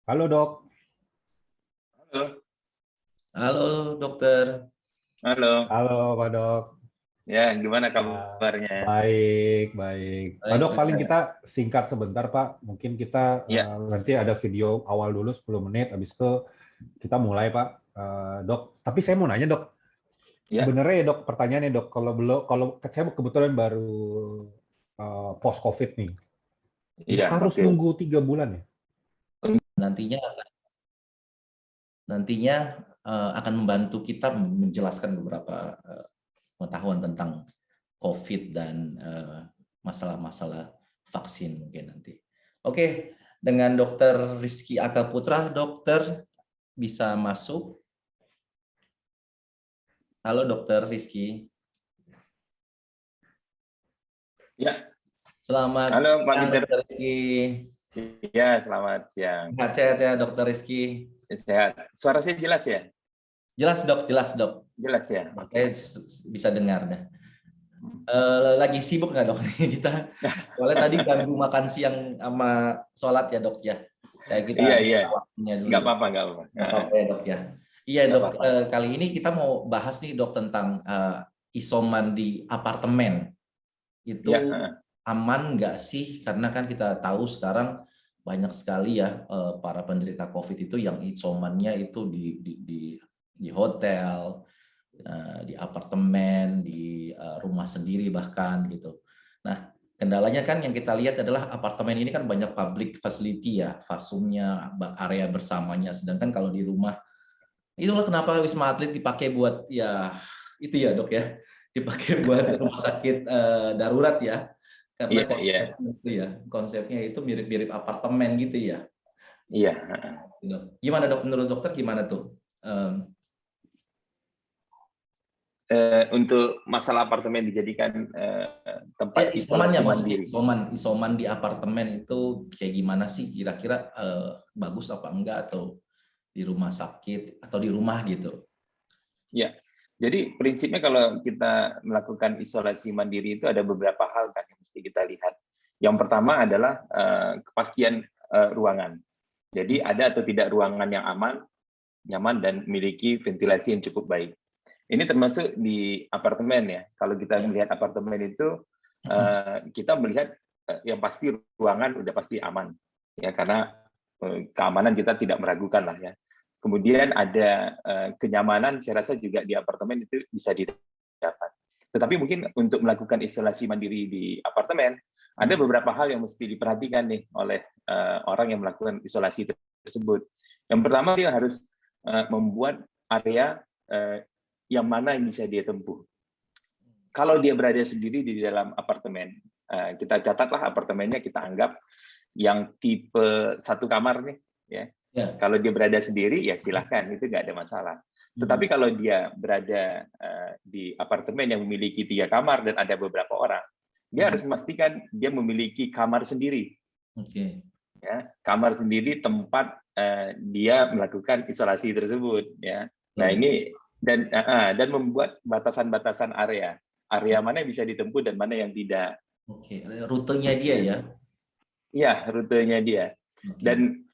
Halo dok. Halo, Halo dokter. halo. Halo Pak dok. Ya, gimana Ya, kabarnya? baik, baik. Pak Baik, dok, paling dokter. kita singkat sebentar Pak. Mungkin kita Ya, nanti ada video awal dulu 10 menit, habis itu kita mulai Pak. Dok, tapi saya mau nanya dok. ya, Sebenarnya ya dok, pertanyaannya dok, kalau saya kebetulan baru post COVID nih, iya, harus oke. nunggu 3 bulan ya? Nantinya nantinya akan membantu kita menjelaskan beberapa pengetahuan tentang COVID dan masalah-masalah vaksin mungkin nanti. Oke, dengan Dokter Rizky Aka Putra, dokter bisa masuk. Halo Dokter Rizky. Ya, Selamat halo Pak siang Peter. Dokter Rizky. Ya, selamat siang. Sehat-sehat ya Dokter Rizky. Sehat. Suara saya jelas ya? Jelas dok, jelas dok. Jelas ya? Saya bisa dengar dah. Lagi sibuk nggak dok kita? Soalnya tadi ganggu makan siang sama sholat ya dok ya. Saya Iya, kita iya. waktunya dulu. Nggak apa-apa, nggak apa-apa. Nggak apa-apa ya dok ya. Iya Nggak dok. apa-apa. Kali ini kita mau bahas nih dok tentang isoman di apartemen. Itu Ya, aman nggak sih? Karena kan kita tahu sekarang banyak sekali ya para penderita COVID itu yang isomannya itu di hotel, di apartemen, di rumah sendiri bahkan gitu. Nah, kendalanya kan yang kita lihat adalah apartemen ini kan banyak public facility ya, fasumnya, area bersamanya. Sedangkan kalau di rumah, itulah kenapa Wisma Atlet dipakai buat ya itu ya dok ya, dipakai buat rumah sakit darurat ya. Karena iya, iya. konsepnya itu mirip-mirip apartemen gitu ya. Iya. Gimana dok, menurut dokter gimana tuh? Untuk masalah apartemen dijadikan tempat isolasi mandiri. Isoman di apartemen itu kayak gimana sih kira-kira, bagus apa enggak, atau di rumah sakit atau di rumah gitu? Ya, jadi prinsipnya kalau kita melakukan isolasi mandiri itu ada beberapa hal kan yang mesti kita lihat. Yang pertama adalah kepastian ruangan. Jadi ada atau tidak ruangan yang aman, nyaman, dan memiliki ventilasi yang cukup baik. Ini termasuk di apartemen ya. Kalau kita melihat apartemen itu, kita melihat yang pasti ruangan udah pasti aman, ya karena keamanan kita tidak meragukan lah ya. Kemudian ada kenyamanan, saya rasa juga di apartemen itu bisa didapat. Tetapi mungkin untuk melakukan isolasi mandiri di apartemen, ada beberapa hal yang mesti diperhatikan nih oleh orang yang melakukan isolasi tersebut. Yang pertama, dia harus membuat area yang mana yang bisa dia tempuh. Kalau dia berada sendiri di dalam apartemen, kita catatlah apartemennya, kita anggap yang tipe 1 kamar nih, ya. Kalau dia berada sendiri, ya silahkan, itu nggak ada masalah. Tetapi kalau dia berada di apartemen yang memiliki 3 kamar dan ada beberapa orang, dia harus memastikan dia memiliki kamar sendiri. Ya, kamar sendiri tempat dia melakukan isolasi tersebut. Ya. Nah ini dan membuat batasan-batasan area mana yang bisa ditempuh dan mana yang tidak. Rutenya dia ya? Iya, rutenya dia. Dan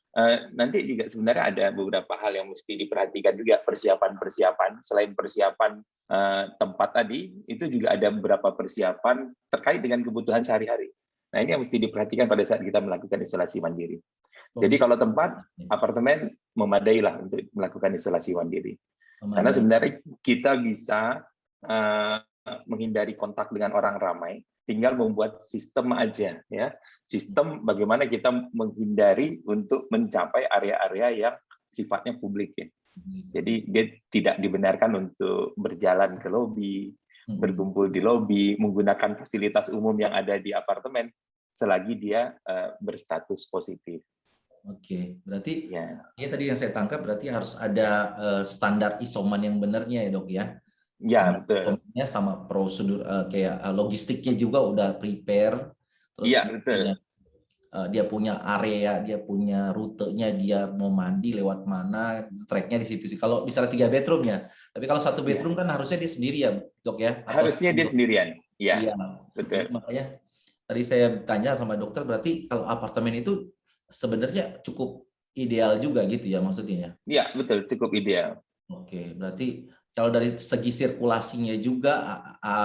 nanti juga sebenarnya ada beberapa hal yang mesti diperhatikan juga, persiapan-persiapan. Selain persiapan tempat tadi, itu juga ada beberapa persiapan terkait dengan kebutuhan sehari-hari. Nah ini yang mesti diperhatikan pada saat kita melakukan isolasi mandiri. Jadi kalau tempat, apartemen memadai lah untuk melakukan isolasi mandiri. Karena sebenarnya kita bisa menghindari kontak dengan orang ramai, tinggal membuat sistem aja, ya. Sistem bagaimana kita menghindari untuk mencapai area-area yang sifatnya publik, ya. Jadi dia tidak dibenarkan untuk berjalan ke lobi, berkumpul di lobi, menggunakan fasilitas umum yang ada di apartemen selagi dia berstatus positif. Oke, berarti ya tadi yang saya tangkap berarti harus ada standar isoman yang benarnya ya dok ya? Ya, betul. Isomannya sama prosedur kayak logistiknya juga udah prepare. Terus iya, betul. Dia punya area, dia punya rutenya, dia mau mandi lewat mana, tracknya di situ sih. Kalau misalnya 3 bedroom ya, tapi kalau 1 bedroom kan harusnya dia sendiri ya dok ya? Harusnya dia sendirian, ya. Iya, betul. Makanya tadi saya tanya sama dokter, berarti kalau apartemen itu sebenarnya cukup ideal juga gitu ya maksudnya ya? Ya, betul, cukup ideal. Oke, berarti kalau dari segi sirkulasinya juga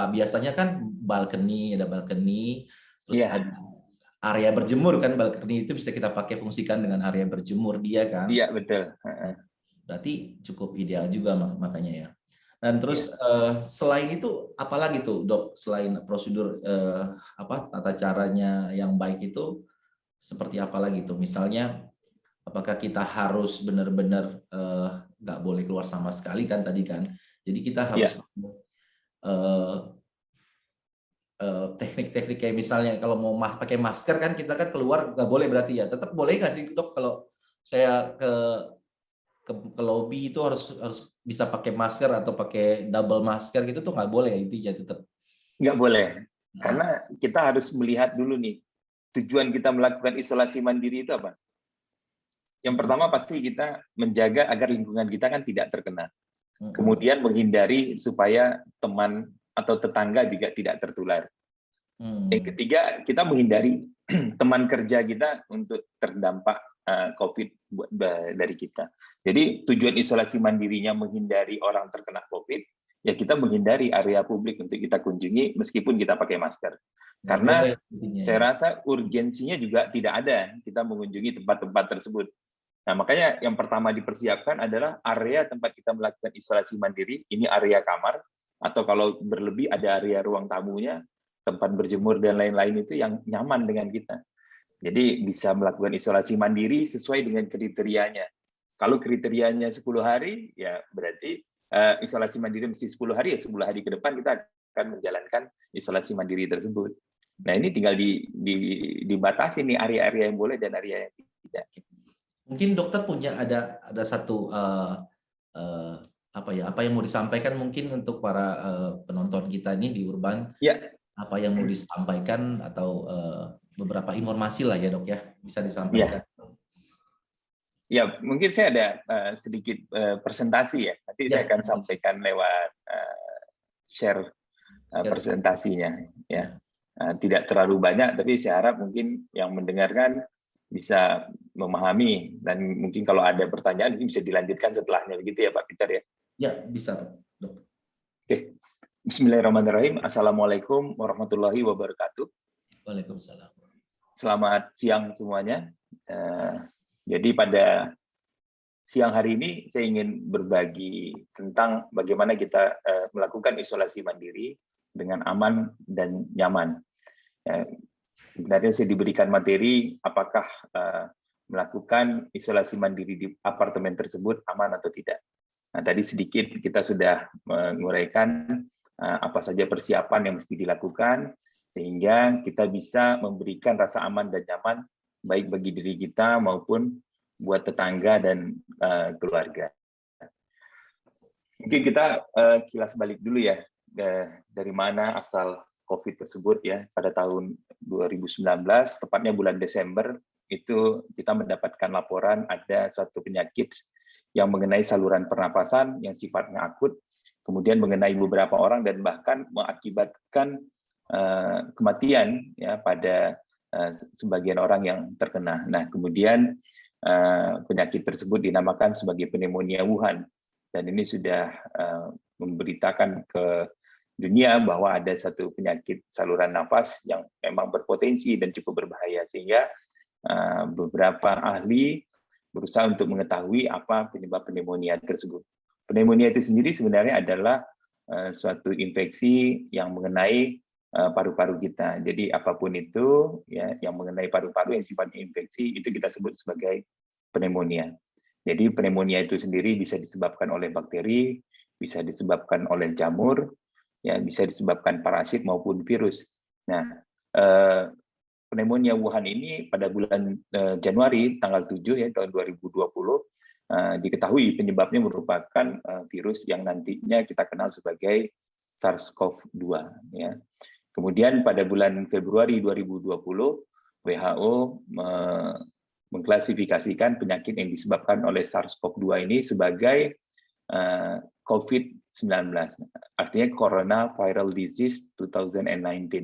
biasanya kan ada balkoni, terus Iya, ada area berjemur kan, balkoni itu bisa kita pakai fungsikan dengan area berjemur dia kan. iya betul. Berarti cukup ideal juga makanya ya. Dan terus Iya. selain itu apalagi tuh Dok, selain prosedur tata caranya yang baik itu seperti apa lagi tuh? Misalnya apakah kita harus benar-benar nggak boleh keluar sama sekali kan tadi kan? Jadi kita harus Iya. Teknik-teknik kayak misalnya kalau mau pakai masker kan kita kan keluar nggak boleh berarti ya. Tetap boleh nggak sih Dok kalau saya ke lobby itu harus bisa pakai masker atau pakai double masker gitu tuh nggak boleh ya intinya tetap. Nggak boleh, karena kita harus melihat dulu nih, tujuan kita melakukan isolasi mandiri itu apa? Yang pertama pasti kita menjaga agar lingkungan kita kan tidak terkena. Kemudian menghindari supaya teman atau tetangga juga tidak tertular. Yang ketiga, kita menghindari teman kerja kita untuk terdampak COVID dari kita. Jadi tujuan isolasi mandirinya menghindari orang terkena COVID, ya kita menghindari area publik untuk kita kunjungi meskipun kita pakai masker. Karena saya rasa urgensinya juga tidak ada kita mengunjungi tempat-tempat tersebut. Nah, makanya yang pertama dipersiapkan adalah area tempat kita melakukan isolasi mandiri, ini area kamar, atau kalau berlebih ada area ruang tamunya, tempat berjemur dan lain-lain itu yang nyaman dengan kita. Jadi bisa melakukan isolasi mandiri sesuai dengan kriterianya. Kalau kriterianya 10 hari, ya berarti isolasi mandiri mesti 10 hari, ya 10 hari ke depan kita akan menjalankan isolasi mandiri tersebut. Nah, ini tinggal dibatasi nih area-area yang boleh dan area yang tidak. Mungkin dokter punya ada satu apa yang mau disampaikan mungkin untuk para penonton kita ini di Urban. Ya. Apa yang mau disampaikan atau beberapa informasi lah ya Dok ya bisa disampaikan. Ya, mungkin saya ada sedikit presentasi ya. Nanti saya akan sampaikan lewat share presentasinya. Ya, tidak terlalu banyak, tapi saya harap mungkin yang mendengarkan bisa memahami dan mungkin kalau ada pertanyaan mungkin bisa dilanjutkan setelahnya, begitu ya Pak Peter ya? Ya, bisa Dok. Oke. Bismillahirrahmanirrahim. Assalamualaikum warahmatullahi wabarakatuh. Waalaikumsalam. Selamat siang semuanya. Jadi pada siang hari ini saya ingin berbagi tentang bagaimana kita melakukan isolasi mandiri dengan aman dan nyaman. Sebenarnya saya diberikan materi apakah melakukan isolasi mandiri di apartemen tersebut aman atau tidak. Nah, tadi sedikit kita sudah menguraikan apa saja persiapan yang mesti dilakukan sehingga kita bisa memberikan rasa aman dan nyaman baik bagi diri kita maupun buat tetangga dan keluarga. Mungkin kita kilas balik dulu ya dari mana asal COVID tersebut ya. Pada tahun 2019, tepatnya bulan Desember, itu kita mendapatkan laporan ada suatu penyakit yang mengenai saluran pernapasan yang sifatnya akut, kemudian mengenai beberapa orang dan bahkan mengakibatkan kematian ya pada sebagian orang yang terkena. Nah, kemudian penyakit tersebut dinamakan sebagai pneumonia Wuhan dan ini sudah memberitakan ke dunia bahwa ada satu penyakit saluran nafas yang memang berpotensi dan cukup berbahaya sehingga beberapa ahli berusaha untuk mengetahui apa penyebab pneumonia tersebut. Pneumonia itu sendiri sebenarnya adalah suatu infeksi yang mengenai paru-paru kita. Jadi apapun itu ya yang mengenai paru-paru yang sifatnya infeksi itu kita sebut sebagai pneumonia. Jadi pneumonia itu sendiri bisa disebabkan oleh bakteri, bisa disebabkan oleh jamur, ya bisa disebabkan parasit maupun virus. Nah, pneumonia Wuhan ini pada bulan Januari tanggal 7 ya tahun 2020 diketahui penyebabnya merupakan virus yang nantinya kita kenal sebagai SARS-CoV-2 ya. Kemudian pada bulan Februari 2020 WHO mengklasifikasikan penyakit yang disebabkan oleh SARS-CoV-2 ini sebagai COVID-19, artinya Corona Viral Disease 2019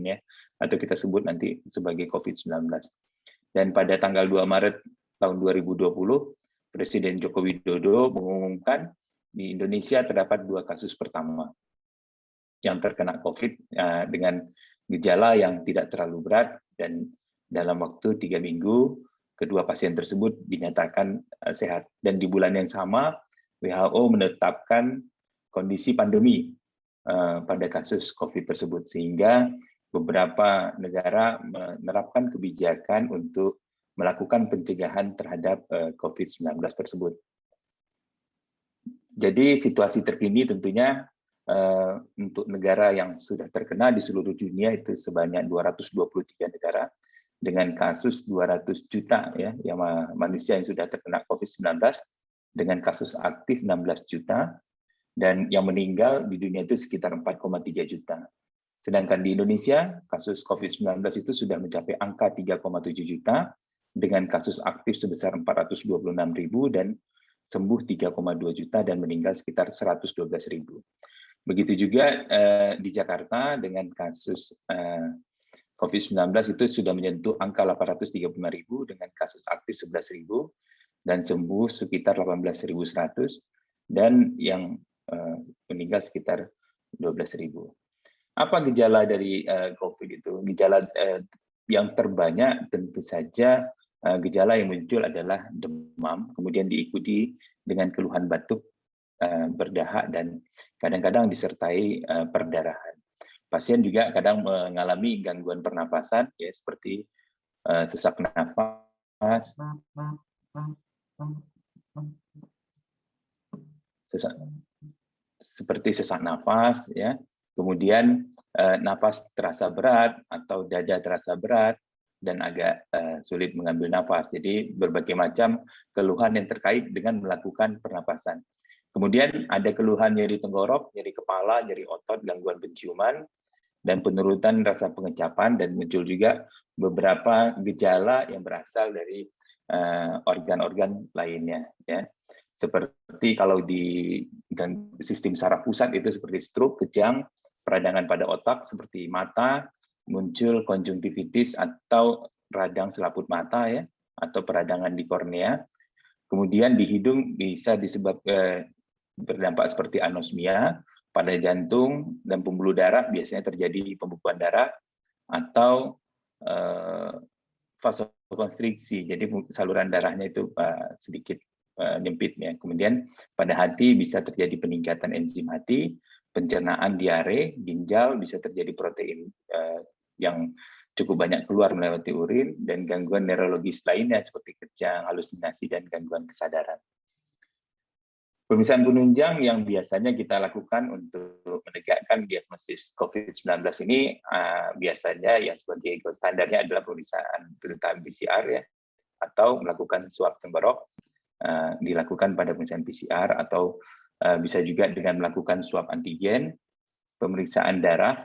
ya, atau kita sebut nanti sebagai COVID-19. Dan pada tanggal 2 Maret tahun 2020, Presiden Joko Widodo mengumumkan di Indonesia terdapat 2 kasus pertama yang terkena COVID dengan gejala yang tidak terlalu berat, dan dalam waktu 3 minggu kedua pasien tersebut dinyatakan sehat. Dan di bulan yang sama WHO menetapkan kondisi pandemi pada kasus COVID tersebut, sehingga beberapa negara menerapkan kebijakan untuk melakukan pencegahan terhadap COVID-19 tersebut. Jadi situasi terkini tentunya untuk negara yang sudah terkena di seluruh dunia itu sebanyak 223 negara dengan kasus 200 juta ya, yang manusia yang sudah terkena COVID-19, dengan kasus aktif 16 juta, dan yang meninggal di dunia itu sekitar 4,3 juta. Sedangkan di Indonesia, kasus COVID-19 itu sudah mencapai angka 3,7 juta, dengan kasus aktif sebesar 426.000 dan sembuh 3,2 juta dan meninggal sekitar 112.000. Begitu juga di Jakarta dengan kasus COVID-19 itu sudah menyentuh angka 835.000 dengan kasus aktif 11.000 dan sembuh sekitar 18.100 dan yang meninggal sekitar 12.000. Apa gejala dari COVID itu? Gejala yang terbanyak tentu saja gejala yang muncul adalah demam, kemudian diikuti dengan keluhan batuk, berdahak, dan kadang-kadang disertai perdarahan. Pasien juga kadang mengalami gangguan pernapasan, ya, seperti sesak nafas, ya. Kemudian nafas terasa berat atau dada terasa berat dan agak sulit mengambil nafas. Jadi berbagai macam keluhan yang terkait dengan melakukan pernapasan. Kemudian ada keluhan nyeri tenggorok, nyeri kepala, nyeri otot, gangguan penciuman, dan penurunan rasa pengecapan, dan muncul juga beberapa gejala yang berasal dari organ-organ lainnya. Ya. Seperti kalau di sistem saraf pusat itu seperti stroke, kejang, peradangan pada otak seperti mata, muncul konjungtivitis atau radang selaput mata, ya, atau peradangan di kornea. Kemudian di hidung bisa disebabkan berdampak seperti anosmia. Pada jantung dan pembuluh darah biasanya terjadi pembekuan darah atau vasokonstriksi, jadi saluran darahnya itu sedikit nyempit, ya. Kemudian pada hati bisa terjadi peningkatan enzim hati, pencernaan, diare, ginjal bisa terjadi protein yang cukup banyak keluar melewati urin, dan gangguan neurologis lainnya seperti kejang, halusinasi, dan gangguan kesadaran. Pemeriksaan penunjang yang biasanya kita lakukan untuk menegakkan diagnosis COVID-19 ini biasanya yang sebagai standarnya adalah pemeriksaan PCR, ya, atau melakukan swab tenggorok, dilakukan pada pemeriksaan PCR, atau bisa juga dengan melakukan swab antigen, pemeriksaan darah,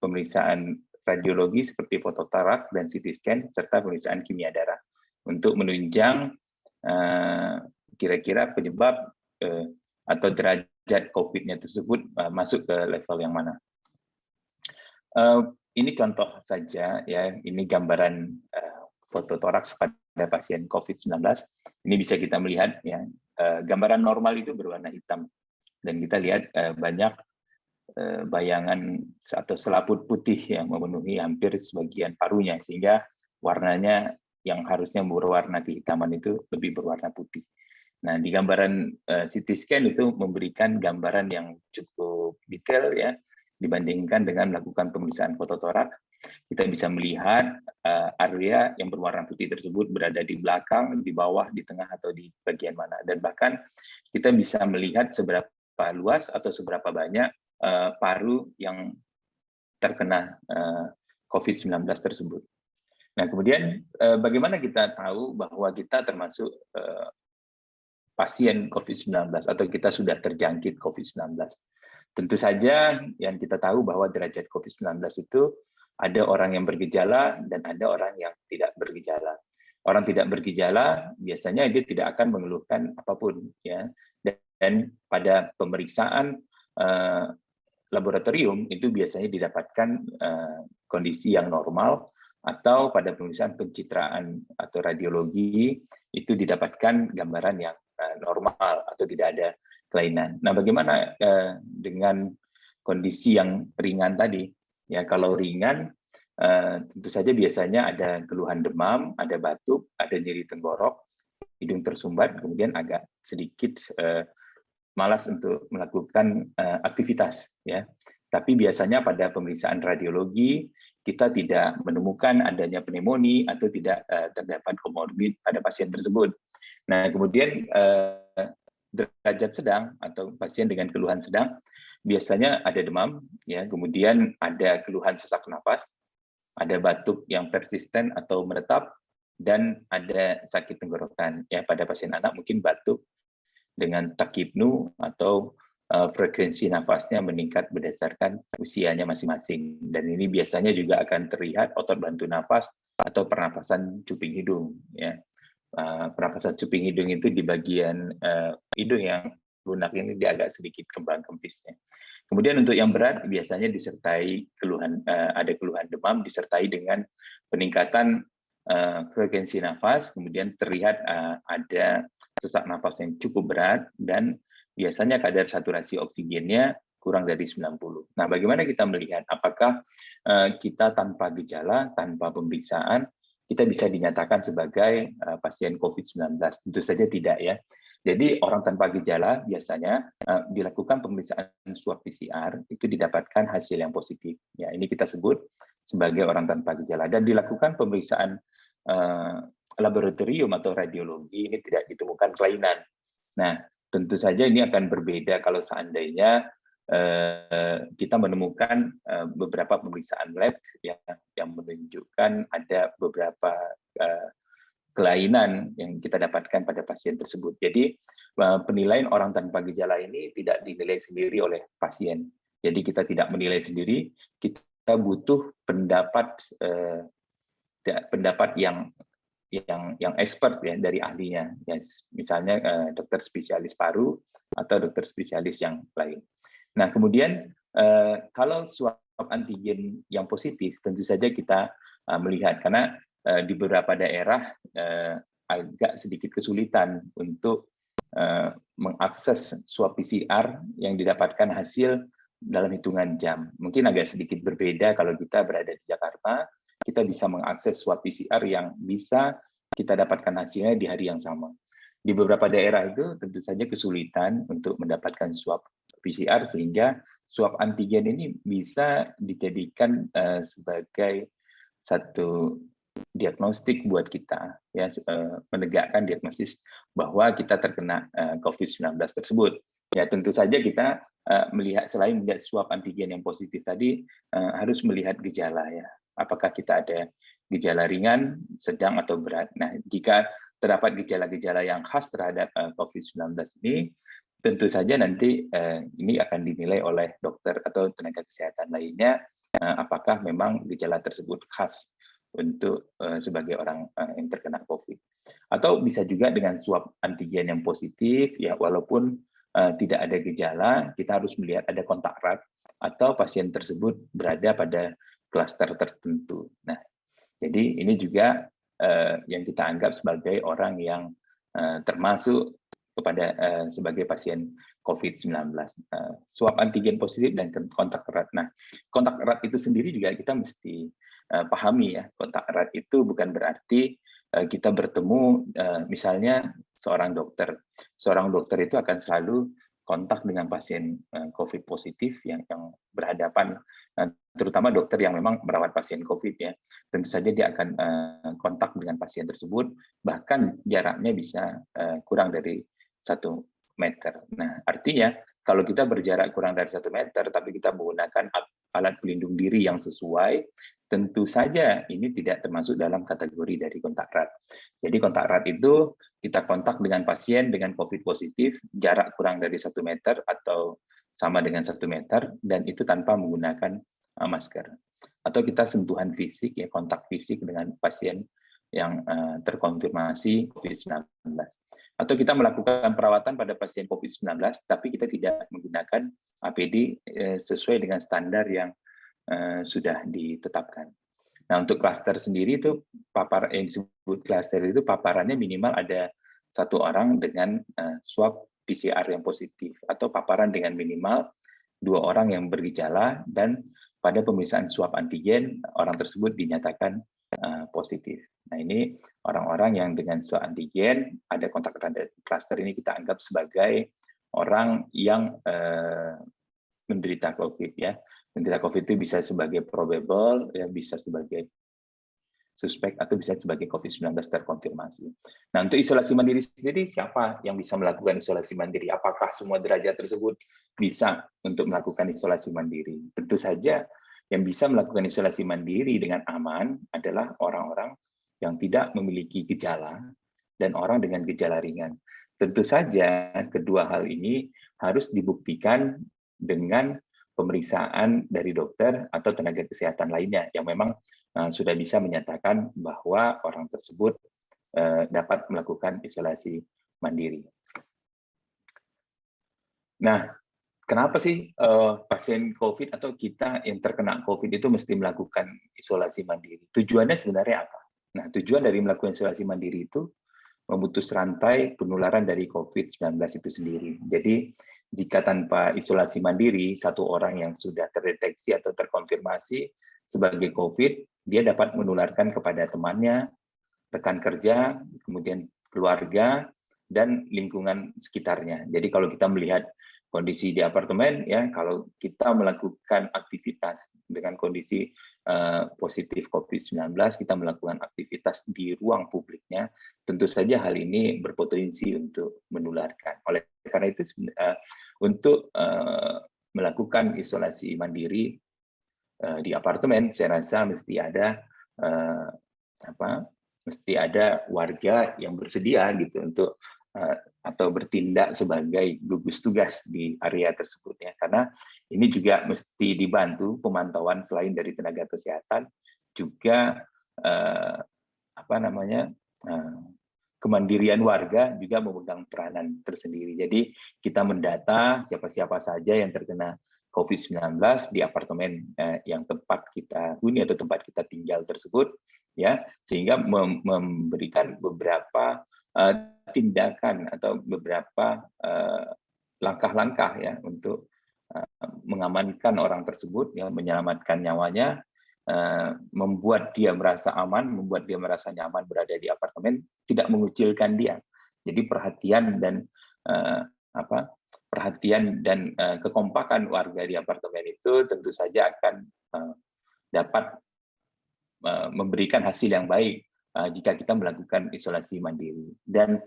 pemeriksaan radiologi seperti fototorak dan CT scan, serta pemeriksaan kimia darah untuk menunjang kira-kira penyebab atau derajat COVID-nya tersebut masuk ke level yang mana. Ini contoh saja, ya, ini gambaran fototoraks pada pasien COVID-19. Ini bisa kita melihat, ya, gambaran normal itu berwarna hitam, dan kita lihat banyak bayangan atau selaput putih yang memenuhi hampir sebagian parunya, sehingga warnanya yang harusnya berwarna kehitaman itu lebih berwarna putih. Nah, di gambaran CT scan itu memberikan gambaran yang cukup detail, ya, dibandingkan dengan melakukan pemeriksaan fototorak. Kita bisa melihat area yang berwarna putih tersebut berada di belakang, di bawah, di tengah, atau di bagian mana. Dan bahkan kita bisa melihat seberapa luas atau seberapa banyak paru yang terkena COVID-19 tersebut. Nah, kemudian bagaimana kita tahu bahwa kita termasuk pasien COVID-19 atau kita sudah terjangkit COVID-19? Tentu saja yang kita tahu bahwa derajat COVID-19 itu ada orang yang bergejala dan ada orang yang tidak bergejala. Orang tidak bergejala biasanya dia tidak akan mengeluhkan apapun, ya. Dan pada pemeriksaan laboratorium itu biasanya didapatkan kondisi yang normal, atau pada pemeriksaan pencitraan atau radiologi itu didapatkan gambaran yang normal atau tidak ada kelainan. Nah, bagaimana dengan kondisi yang ringan tadi? Ya, kalau ringan tentu saja biasanya ada keluhan demam, ada batuk, ada nyeri tenggorok, hidung tersumbat, kemudian agak sedikit malas untuk melakukan aktivitas, ya. Tapi biasanya pada pemeriksaan radiologi kita tidak menemukan adanya pneumonia atau tidak terdapat komorbid pada pasien tersebut. Nah, kemudian derajat sedang atau pasien dengan keluhan sedang biasanya ada demam, ya, kemudian ada keluhan sesak napas, ada batuk yang persisten atau menetap, dan ada sakit tenggorokan. Ya, pada pasien anak mungkin batuk dengan takipnu atau frekuensi nafasnya meningkat berdasarkan usianya masing-masing. Dan ini biasanya juga akan terlihat otot bantu nafas atau pernapasan cuping hidung. Ya. Pernapasan cuping hidung itu di bagian hidung yang lunak ini dia agak sedikit kembang kempisnya. Kemudian untuk yang berat biasanya disertai keluhan, ada keluhan demam disertai dengan peningkatan frekuensi nafas, kemudian terlihat ada sesak nafas yang cukup berat, dan biasanya kadar saturasi oksigennya kurang dari 90. Nah, bagaimana kita melihat apakah kita tanpa gejala, tanpa pemeriksaan, kita bisa dinyatakan sebagai pasien COVID-19? Tentu saja tidak, ya. Jadi orang tanpa gejala biasanya dilakukan pemeriksaan swab PCR itu didapatkan hasil yang positif. Ya, ini kita sebut sebagai orang tanpa gejala, dan dilakukan pemeriksaan laboratorium atau radiologi ini tidak ditemukan kelainan. Nah, tentu saja ini akan berbeda kalau seandainya kita menemukan beberapa pemeriksaan lab yang menunjukkan ada beberapa kelainan yang kita dapatkan pada pasien tersebut. Jadi penilaian orang tanpa gejala ini tidak dinilai sendiri oleh pasien. Jadi kita tidak menilai sendiri, kita butuh pendapat yang expert, ya, dari ahlinya. Ya, misalnya dokter spesialis paru atau dokter spesialis yang lain. Nah, kemudian kalau swab antigen yang positif, tentu saja kita melihat, karena di beberapa daerah agak sedikit kesulitan untuk mengakses swab PCR yang didapatkan hasil dalam hitungan jam. Mungkin agak sedikit berbeda kalau kita berada di Jakarta, kita bisa mengakses swab PCR yang bisa kita dapatkan hasilnya di hari yang sama. Di beberapa daerah itu tentu saja kesulitan untuk mendapatkan swab PCR, sehingga swab antigen ini bisa dijadikan sebagai satu diagnostik buat kita, ya, menegakkan diagnosis bahwa kita terkena COVID-19 tersebut. Ya, tentu saja kita melihat, selain melihat swab antigen yang positif tadi, harus melihat gejala, ya. Apakah kita ada gejala ringan, sedang, atau berat. Nah, jika terdapat gejala-gejala yang khas terhadap COVID-19 ini, tentu saja nanti ini akan dinilai oleh dokter atau tenaga kesehatan lainnya, apakah memang gejala tersebut khas untuk sebagai orang yang terkena COVID. Atau bisa juga dengan swab antigen yang positif, ya, walaupun tidak ada gejala, kita harus melihat ada kontak erat atau pasien tersebut berada pada klaster tertentu. Nah, jadi ini juga yang kita anggap sebagai orang yang termasuk kepada sebagai pasien COVID-19. Swab antigen positif dan kontak erat. Nah, kontak erat itu sendiri juga kita mesti pahami, ya. Kontak erat itu bukan berarti kita bertemu, misalnya seorang dokter. Seorang dokter itu akan selalu kontak dengan pasien COVID positif yang berhadapan, terutama dokter yang memang merawat pasien COVID, ya. Tentu saja dia akan kontak dengan pasien tersebut, bahkan jaraknya bisa kurang dari 1 meter. Nah, artinya kalau kita berjarak kurang dari 1 meter, tapi kita menggunakan alat pelindung diri yang sesuai, tentu saja ini tidak termasuk dalam kategori dari kontak erat. Jadi kontak erat itu kita kontak dengan pasien dengan COVID positif, jarak kurang dari 1 meter atau sama dengan 1 meter, dan itu tanpa menggunakan masker. Atau kita sentuhan fisik, ya, kontak fisik dengan pasien yang terkonfirmasi COVID-19. Atau kita melakukan perawatan pada pasien COVID-19, tapi kita tidak menggunakan APD sesuai dengan standar yang sudah ditetapkan. Nah, untuk klaster sendiri itu yang disebut klaster itu paparannya minimal ada 1 orang dengan swab PCR yang positif, atau paparan dengan minimal 2 orang yang bergejala dan pada pemeriksaan swab antigen orang tersebut dinyatakan positif. Nah, ini orang-orang yang dengan swab antigen ada kontak erat. Klaster ini kita anggap sebagai orang yang menderita COVID ya. Menderita COVID itu bisa sebagai probable, ya bisa sebagai suspek, atau bisa sebagai COVID-19 terkonfirmasi. Nah, untuk isolasi mandiri sendiri, siapa yang bisa melakukan isolasi mandiri? Apakah semua derajat tersebut bisa untuk melakukan isolasi mandiri? Tentu saja yang bisa melakukan isolasi mandiri dengan aman adalah orang-orang yang tidak memiliki gejala dan orang dengan gejala ringan. Tentu saja kedua hal ini harus dibuktikan dengan pemeriksaan dari dokter atau tenaga kesehatan lainnya yang memang sudah bisa menyatakan bahwa orang tersebut dapat melakukan isolasi mandiri. Nah, kenapa sih pasien COVID atau kita yang terkena COVID itu mesti melakukan isolasi mandiri? Tujuannya sebenarnya apa? Nah, tujuan dari melakukan isolasi mandiri itu memutus rantai penularan dari COVID-19 itu sendiri. Jadi, jika tanpa isolasi mandiri, 1 orang yang sudah terdeteksi atau terkonfirmasi sebagai COVID, dia dapat menularkan kepada temannya, rekan kerja, kemudian keluarga, dan lingkungan sekitarnya. Jadi kalau kita melihat kondisi di apartemen, ya kalau kita melakukan aktivitas dengan kondisi positif COVID-19, kita melakukan aktivitas di ruang publiknya, tentu saja hal ini berpotensi untuk menularkan. Oleh karena itu, untuk melakukan isolasi mandiri di apartemen, saya rasa mesti ada warga yang bersedia gitu untuk atau bertindak sebagai gugus tugas di area tersebut ya, karena ini juga mesti dibantu pemantauan selain dari tenaga kesehatan, juga kemandirian warga juga memegang peranan tersendiri. Jadi kita mendata siapa-siapa saja yang terkena COVID-19 di apartemen yang tempat kita huni atau tempat kita tinggal tersebut, ya, sehingga memberikan beberapa tindakan atau beberapa langkah-langkah ya untuk mengamankan orang tersebut, ya, menyelamatkan nyawanya, membuat dia merasa aman, membuat dia merasa nyaman berada di apartemen, tidak mengucilkan dia. Jadi perhatian dan kekompakan warga di apartemen itu tentu saja akan dapat memberikan hasil yang baik jika kita melakukan isolasi mandiri. Dan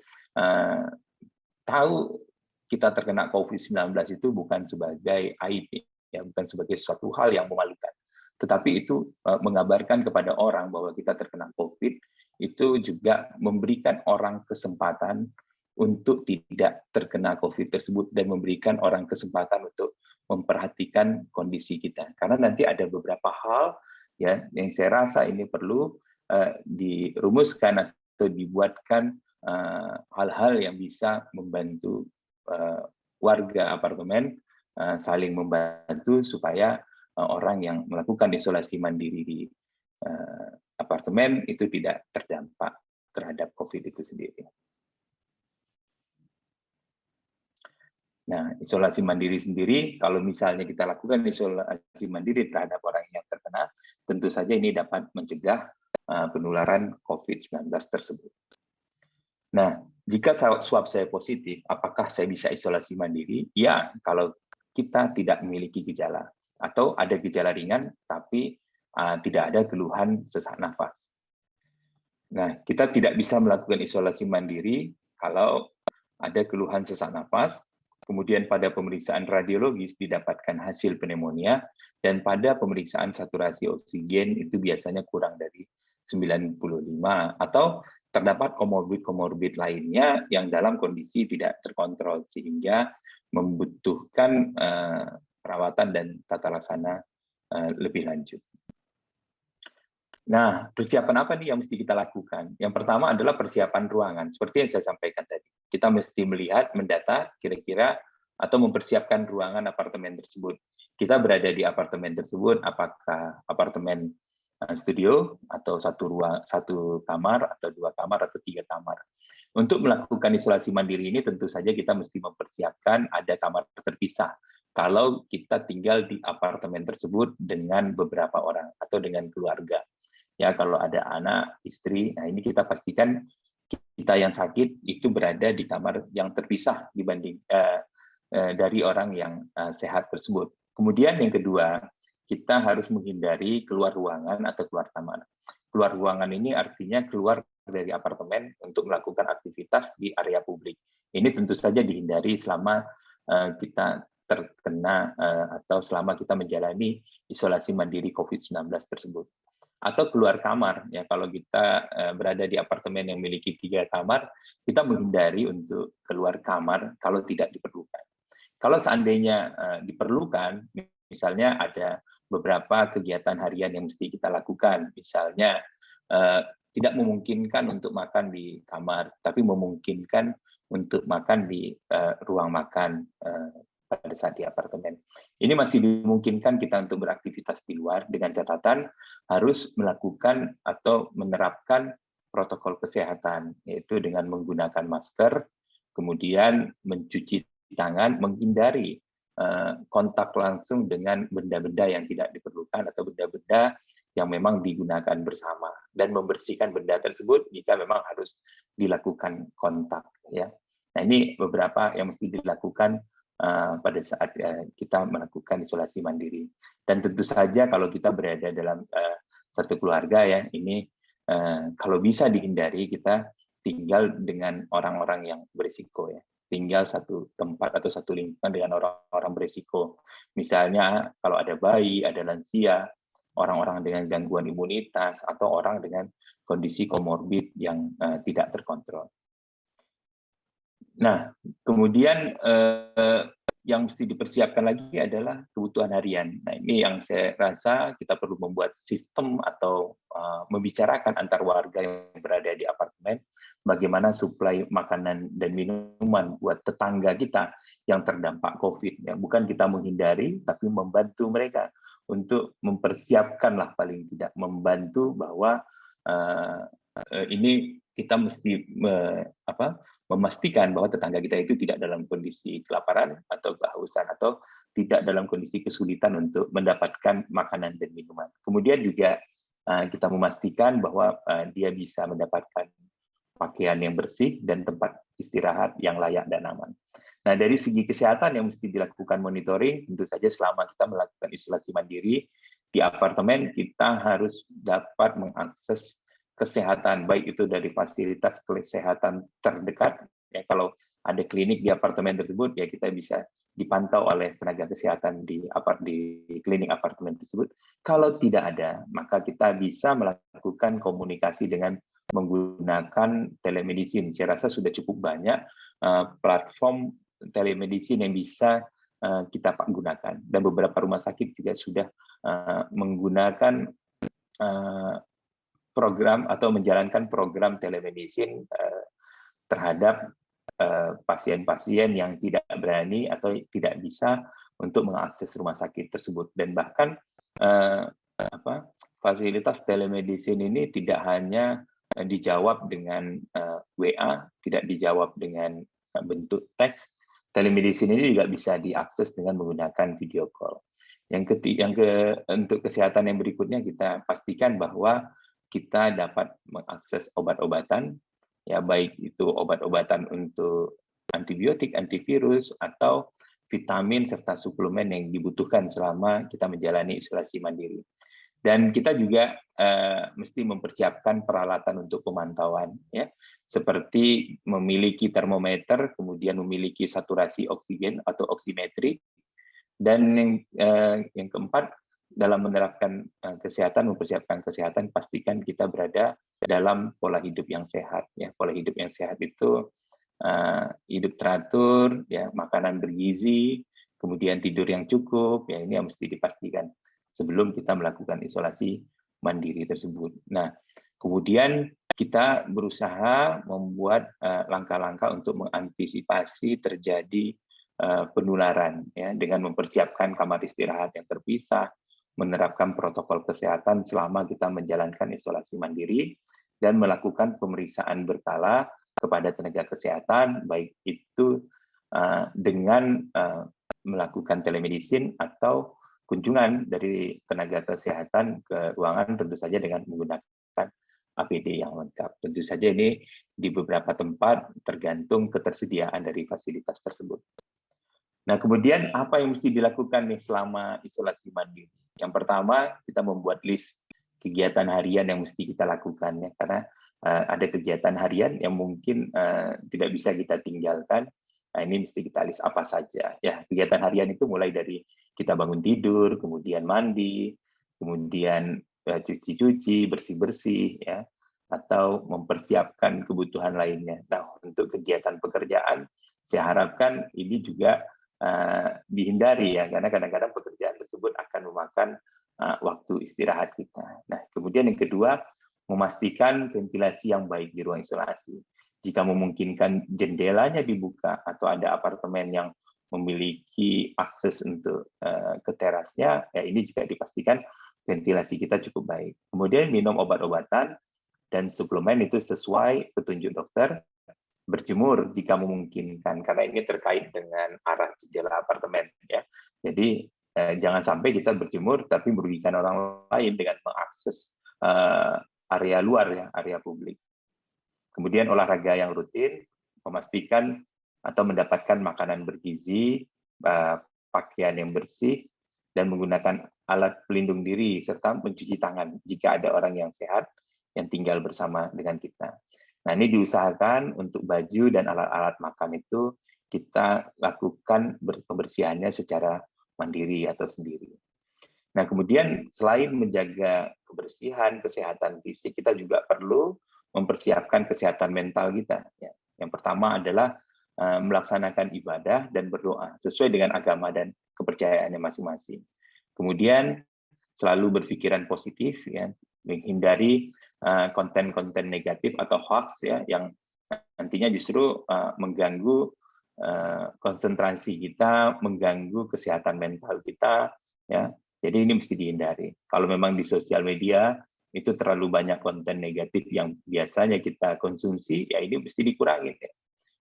tahu kita terkena COVID-19 itu bukan sebagai aib, ya, bukan sebagai suatu hal yang memalukan, tetapi itu mengabarkan kepada orang bahwa kita terkena COVID, itu juga memberikan orang kesempatan untuk tidak terkena COVID tersebut dan memberikan orang kesempatan untuk memperhatikan kondisi kita. Karena nanti ada beberapa hal ya yang saya rasa ini perlu dirumuskan atau dibuatkan hal-hal yang bisa membantu warga apartemen saling membantu supaya orang yang melakukan isolasi mandiri di apartemen itu tidak terdampak terhadap COVID itu sendiri. Nah, isolasi mandiri sendiri, kalau misalnya kita lakukan isolasi mandiri terhadap orang yang terkena, tentu saja ini dapat mencegah penularan COVID-19 tersebut. Nah, jika swab saya positif, apakah saya bisa isolasi mandiri? Ya, kalau kita tidak memiliki gejala, atau ada gejala ringan, tapi tidak ada keluhan sesak nafas. Nah, kita tidak bisa melakukan isolasi mandiri kalau ada keluhan sesak nafas, kemudian pada pemeriksaan radiologis didapatkan hasil pneumonia, dan pada pemeriksaan saturasi oksigen itu biasanya kurang dari 95, atau terdapat komorbid lainnya yang dalam kondisi tidak terkontrol, sehingga membutuhkan perawatan dan tata laksana lebih lanjut. Nah, persiapan apa nih yang mesti kita lakukan? Yang pertama adalah persiapan ruangan. Seperti yang saya sampaikan tadi, kita mesti melihat, mendata kira-kira atau mempersiapkan ruangan apartemen tersebut. Kita berada di apartemen tersebut, apakah apartemen studio atau satu kamar atau 2 kamar atau 3 kamar. Untuk melakukan isolasi mandiri ini tentu saja kita mesti mempersiapkan ada kamar terpisah. Kalau kita tinggal di apartemen tersebut dengan beberapa orang atau dengan keluarga. Ya, kalau ada anak, istri, nah ini kita pastikan kita yang sakit itu berada di kamar yang terpisah dibanding dari orang yang sehat tersebut. Kemudian yang kedua, kita harus menghindari keluar ruangan atau keluar kamar. Keluar ruangan ini artinya keluar dari apartemen untuk melakukan aktivitas di area publik. Ini tentu saja dihindari selama kita terkena atau selama kita menjalani isolasi mandiri COVID-19 tersebut. Atau keluar kamar, ya kalau kita berada di apartemen yang memiliki 3 kamar, kita menghindari untuk keluar kamar kalau tidak diperlukan. Kalau seandainya diperlukan, misalnya ada beberapa kegiatan harian yang mesti kita lakukan, misalnya tidak memungkinkan untuk makan di kamar, tapi memungkinkan untuk makan di ruang makan pada saat di apartemen. Ini masih dimungkinkan kita untuk beraktivitas di luar dengan catatan harus melakukan atau menerapkan protokol kesehatan, yaitu dengan menggunakan masker, kemudian mencuci tangan, menghindari kontak langsung dengan benda-benda yang tidak diperlukan atau benda-benda yang memang digunakan bersama, dan membersihkan benda tersebut jika memang harus dilakukan kontak. Ya, nah ini beberapa yang mesti dilakukan pada saat kita melakukan isolasi mandiri. Dan tentu saja kalau kita berada dalam satu keluarga, ya ini kalau bisa dihindari, kita tinggal dengan orang-orang yang berisiko, ya. Tinggal satu tempat atau satu lingkungan dengan orang-orang berisiko. Misalnya kalau ada bayi, ada lansia, orang-orang dengan gangguan imunitas, atau orang dengan kondisi komorbid yang tidak terkontrol. Nah, kemudian yang mesti dipersiapkan lagi adalah kebutuhan harian. Nah, ini yang saya rasa kita perlu membuat sistem atau membicarakan antar warga yang berada di apartemen, bagaimana suplai makanan dan minuman buat tetangga kita yang terdampak COVID. Ya, bukan kita menghindari, tapi membantu mereka untuk mempersiapkanlah, paling tidak membantu bahwa ini kita mesti memastikan bahwa tetangga kita itu tidak dalam kondisi kelaparan atau kehausan atau tidak dalam kondisi kesulitan untuk mendapatkan makanan dan minuman. Kemudian juga kita memastikan bahwa dia bisa mendapatkan pakaian yang bersih dan tempat istirahat yang layak dan aman. Nah, dari segi kesehatan yang mesti dilakukan monitoring, tentu saja selama kita melakukan isolasi mandiri di apartemen, kita harus dapat mengakses kesehatan, baik itu dari fasilitas kesehatan terdekat, ya kalau ada klinik di apartemen tersebut, ya kita bisa dipantau oleh tenaga kesehatan di klinik apartemen tersebut. Kalau tidak ada, maka kita bisa melakukan komunikasi dengan menggunakan telemedicine. Saya rasa sudah cukup banyak platform telemedicine yang bisa kita gunakan, dan beberapa rumah sakit juga sudah menggunakan program atau menjalankan program telemedicine terhadap pasien-pasien yang tidak berani atau tidak bisa untuk mengakses rumah sakit tersebut. Dan bahkan fasilitas telemedicine ini tidak hanya dijawab dengan WA, tidak dijawab dengan bentuk teks. Telemedicine ini juga bisa diakses dengan menggunakan video call. Untuk kesehatan yang berikutnya, kita pastikan bahwa kita dapat mengakses obat-obatan, ya baik itu obat-obatan untuk antibiotik, antivirus, atau vitamin serta suplemen yang dibutuhkan selama kita menjalani isolasi mandiri. Dan kita juga mesti mempersiapkan peralatan untuk pemantauan, ya, seperti memiliki termometer, kemudian memiliki saturasi oksigen atau oximetri, dan yang keempat, dalam menerapkan kesehatan, mempersiapkan kesehatan, pastikan kita berada dalam pola hidup yang sehat. Ya, pola hidup yang sehat itu hidup teratur, ya, makanan bergizi, kemudian tidur yang cukup. Ya, ini yang mesti dipastikan sebelum kita melakukan isolasi mandiri tersebut. Nah, kemudian kita berusaha membuat langkah-langkah untuk mengantisipasi terjadi penularan, ya, dengan mempersiapkan kamar istirahat yang terpisah, menerapkan protokol kesehatan selama kita menjalankan isolasi mandiri, dan melakukan pemeriksaan berkala kepada tenaga kesehatan, baik itu dengan melakukan telemedicine atau kunjungan dari tenaga kesehatan ke ruangan, tentu saja dengan menggunakan APD yang lengkap. Tentu saja ini di beberapa tempat tergantung ketersediaan dari fasilitas tersebut. Nah, kemudian apa yang mesti dilakukan nih selama isolasi mandiri? Yang pertama, kita membuat list kegiatan harian yang mesti kita lakukan, ya, karena ada kegiatan harian yang mungkin tidak bisa kita tinggalkan. Nah, ini mesti kita list apa saja. Ya, kegiatan harian itu mulai dari kita bangun tidur, kemudian mandi, kemudian cuci-cuci, bersih-bersih, ya, atau mempersiapkan kebutuhan lainnya. Nah, untuk kegiatan pekerjaan, saya harapkan ini juga dihindari, ya, karena kadang-kadang pekerjaan tersebut akan memakan waktu istirahat kita. Nah, kemudian yang kedua, memastikan ventilasi yang baik di ruang isolasi. Jika memungkinkan jendelanya dibuka atau ada apartemen yang memiliki akses untuk ke terasnya, ya ini juga dipastikan ventilasi kita cukup baik. Kemudian minum obat-obatan dan suplemen itu sesuai petunjuk dokter. Berjemur jika memungkinkan, karena ini terkait dengan arah jendela apartemen, ya. Jadi jangan sampai kita berjemur tapi merugikan orang lain dengan mengakses area luar, ya, area publik. Kemudian olahraga yang rutin, memastikan atau mendapatkan makanan bergizi, pakaian yang bersih, dan menggunakan alat pelindung diri serta mencuci tangan jika ada orang yang sehat yang tinggal bersama dengan kita. Nah, ini diusahakan untuk baju dan alat-alat makan itu kita lakukan pembersihannya secara mandiri atau sendiri. Nah, kemudian selain menjaga kebersihan, kesehatan fisik, kita juga perlu mempersiapkan kesehatan mental kita. Yang pertama adalah melaksanakan ibadah dan berdoa sesuai dengan agama dan kepercayaannya masing-masing. Kemudian selalu berpikiran positif, ya, menghindari konten-konten negatif atau hoax, ya, yang nantinya justru mengganggu konsentrasi kita, mengganggu kesehatan mental kita, ya. Jadi ini mesti dihindari. Kalau memang di sosial media itu terlalu banyak konten negatif yang biasanya kita konsumsi, ya ini mesti dikurangi, ya.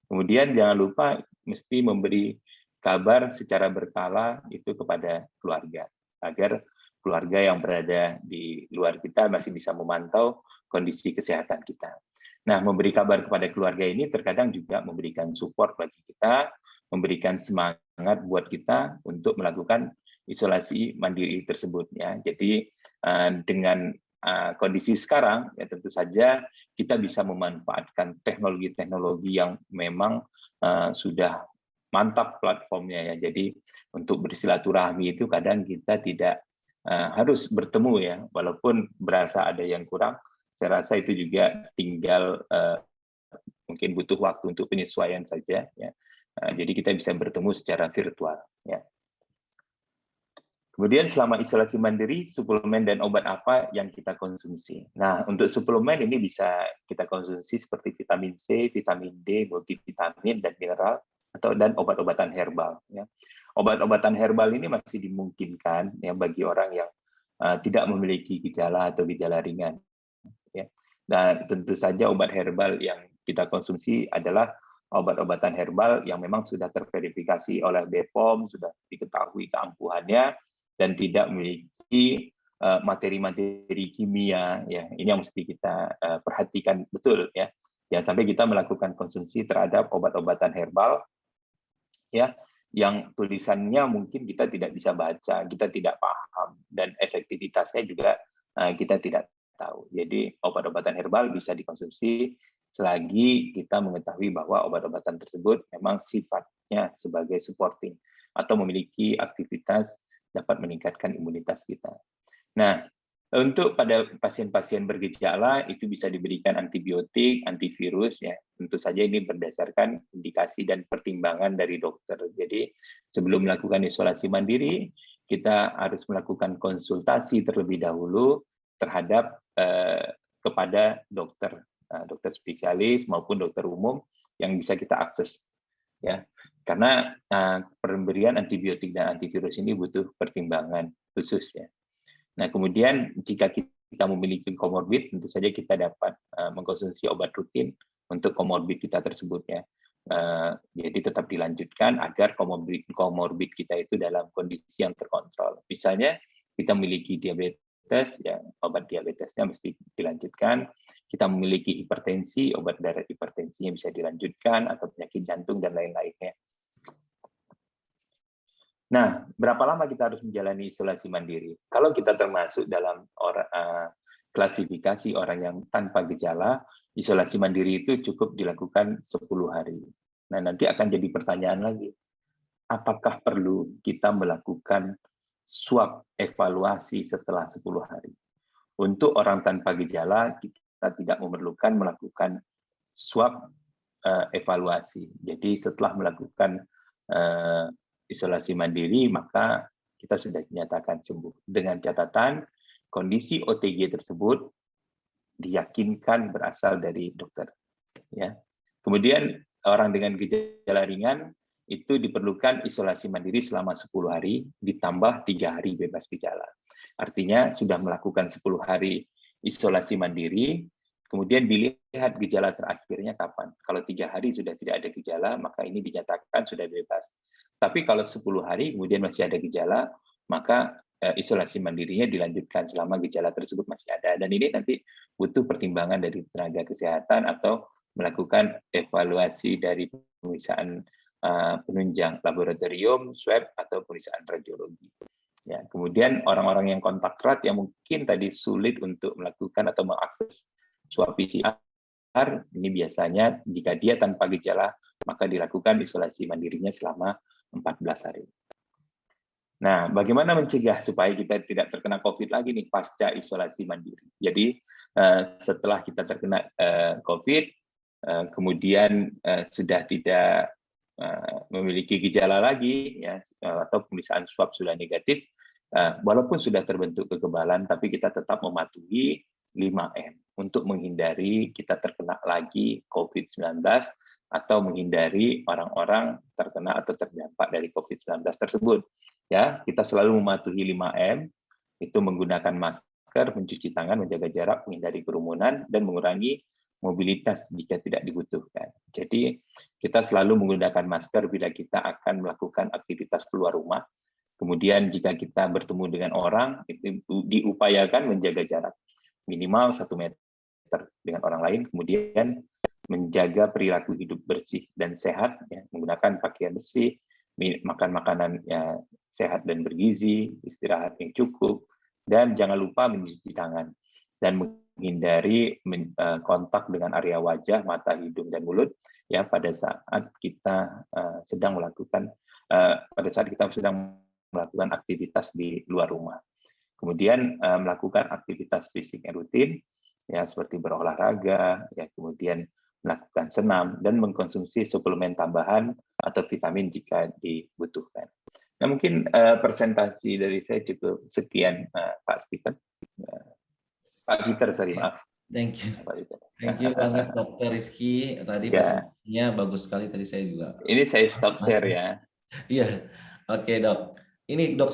Kemudian jangan lupa mesti memberi kabar secara berkala itu kepada keluarga, agar keluarga yang berada di luar kita masih bisa memantau kondisi kesehatan kita. Nah, memberi kabar kepada keluarga ini terkadang juga memberikan support bagi kita, memberikan semangat buat kita untuk melakukan isolasi mandiri tersebut, ya. Jadi dengan kondisi sekarang, ya, tentu saja kita bisa memanfaatkan teknologi-teknologi yang memang sudah mantap platformnya, ya. Jadi untuk bersilaturahmi itu kadang kita tidak harus bertemu, ya, walaupun berasa ada yang kurang. Saya rasa itu juga tinggal mungkin butuh waktu untuk penyesuaian saja, ya. Jadi kita bisa bertemu secara virtual, ya. Kemudian selama isolasi mandiri, suplemen dan obat apa yang kita konsumsi? Nah, untuk suplemen ini bisa kita konsumsi seperti vitamin C, vitamin D, multivitamin dan mineral, dan obat-obatan herbal, ya. Obat-obatan herbal ini masih dimungkinkan, ya, bagi orang yang tidak memiliki gejala atau gejala ringan, ya. Dan tentu saja obat herbal yang kita konsumsi adalah obat-obatan herbal yang memang sudah terverifikasi oleh BPOM, sudah diketahui keampuhannya dan tidak memiliki materi-materi kimia, ya. Ini yang mesti kita perhatikan betul, ya. Jangan sampai kita melakukan konsumsi terhadap obat-obatan herbal, ya, yang tulisannya mungkin kita tidak bisa baca, kita tidak paham, dan efektivitasnya juga kita tidak tahu. Jadi obat-obatan herbal bisa dikonsumsi selagi kita mengetahui bahwa obat-obatan tersebut memang sifatnya sebagai supporting atau memiliki aktivitas dapat meningkatkan imunitas kita. Nah, untuk pada pasien-pasien bergejala itu bisa diberikan antibiotik, antivirus, ya. Tentu saja ini berdasarkan indikasi dan pertimbangan dari dokter. Jadi sebelum melakukan isolasi mandiri, kita harus melakukan konsultasi terlebih dahulu terhadap kepada dokter spesialis maupun dokter umum yang bisa kita akses, ya. Karena pemberian antibiotik dan antivirus ini butuh pertimbangan khusus, ya. Nah, kemudian jika kita memiliki komorbid, tentu saja kita dapat mengkonsumsi obat rutin untuk komorbid kita tersebut ya. Jadi tetap dilanjutkan agar komorbid kita itu dalam kondisi yang terkontrol. Misalnya kita memiliki diabetes, ya obat diabetesnya mesti dilanjutkan. Kita memiliki hipertensi, obat darah hipertensinya bisa dilanjutkan, atau penyakit jantung dan lain-lainnya. Nah, berapa lama kita harus menjalani isolasi mandiri? Kalau kita termasuk dalam klasifikasi orang yang tanpa gejala, isolasi mandiri itu cukup dilakukan 10 hari. Nah, nanti akan jadi pertanyaan lagi, apakah perlu kita melakukan swab evaluasi setelah 10 hari? Untuk orang tanpa gejala, kita tidak memerlukan melakukan swab evaluasi. Jadi setelah melakukan isolasi mandiri, maka kita sudah dinyatakan sembuh. Dengan catatan, kondisi OTG tersebut diyakinkan berasal dari dokter. Ya. Kemudian orang dengan gejala ringan itu diperlukan isolasi mandiri selama 10 hari, ditambah 3 hari bebas gejala. Artinya sudah melakukan 10 hari isolasi mandiri, kemudian dilihat gejala terakhirnya kapan. Kalau 3 hari sudah tidak ada gejala, maka ini dinyatakan sudah bebas. Tapi kalau 10 hari kemudian masih ada gejala, maka isolasi mandirinya dilanjutkan selama gejala tersebut masih ada. Dan ini nanti butuh pertimbangan dari tenaga kesehatan atau melakukan evaluasi dari pemeriksaan penunjang laboratorium, swab, atau pemeriksaan radiologi. Ya, kemudian orang-orang yang kontak erat yang mungkin tadi sulit untuk melakukan atau mengakses swab PCR, ini biasanya jika dia tanpa gejala, maka dilakukan isolasi mandirinya selama 14 hari. Nah, bagaimana mencegah supaya kita tidak terkena COVID lagi nih pasca isolasi mandiri? Jadi setelah kita terkena COVID, kemudian sudah tidak memiliki gejala lagi, ya, atau pemeriksaan swab sudah negatif, walaupun sudah terbentuk kekebalan, tapi kita tetap mematuhi 5M untuk menghindari kita terkena lagi COVID-19 atau menghindari orang-orang terkena atau terdampak dari COVID-19 tersebut. Ya, kita selalu mematuhi 5M, itu menggunakan masker, mencuci tangan, menjaga jarak, menghindari kerumunan, dan mengurangi mobilitas jika tidak dibutuhkan. Jadi kita selalu menggunakan masker bila kita akan melakukan aktivitas keluar rumah. Kemudian jika kita bertemu dengan orang, itu diupayakan menjaga jarak minimal 1 meter dengan orang lain. Kemudian menjaga perilaku hidup bersih dan sehat, ya, menggunakan pakaian bersih, makan makanan ya, sehat dan bergizi, istirahat yang cukup, dan jangan lupa mencuci tangan dan menghindari kontak dengan area wajah, mata, hidung, dan mulut ya pada saat kita sedang melakukan aktivitas di luar rumah. Kemudian melakukan aktivitas fisik yang rutin ya seperti berolahraga, ya kemudian melakukan senam dan mengkonsumsi suplemen tambahan atau vitamin jika dibutuhkan. Nah, mungkin presentasi dari saya cukup sekian, Pak Stephen. Pak Peter, sorry, maaf. Thank you. Thank you banget Dr. Rizky. Tadi presentasinya bagus sekali. Tadi saya juga. Ini saya stop share ya. Iya, oke Dok. Ini Dok,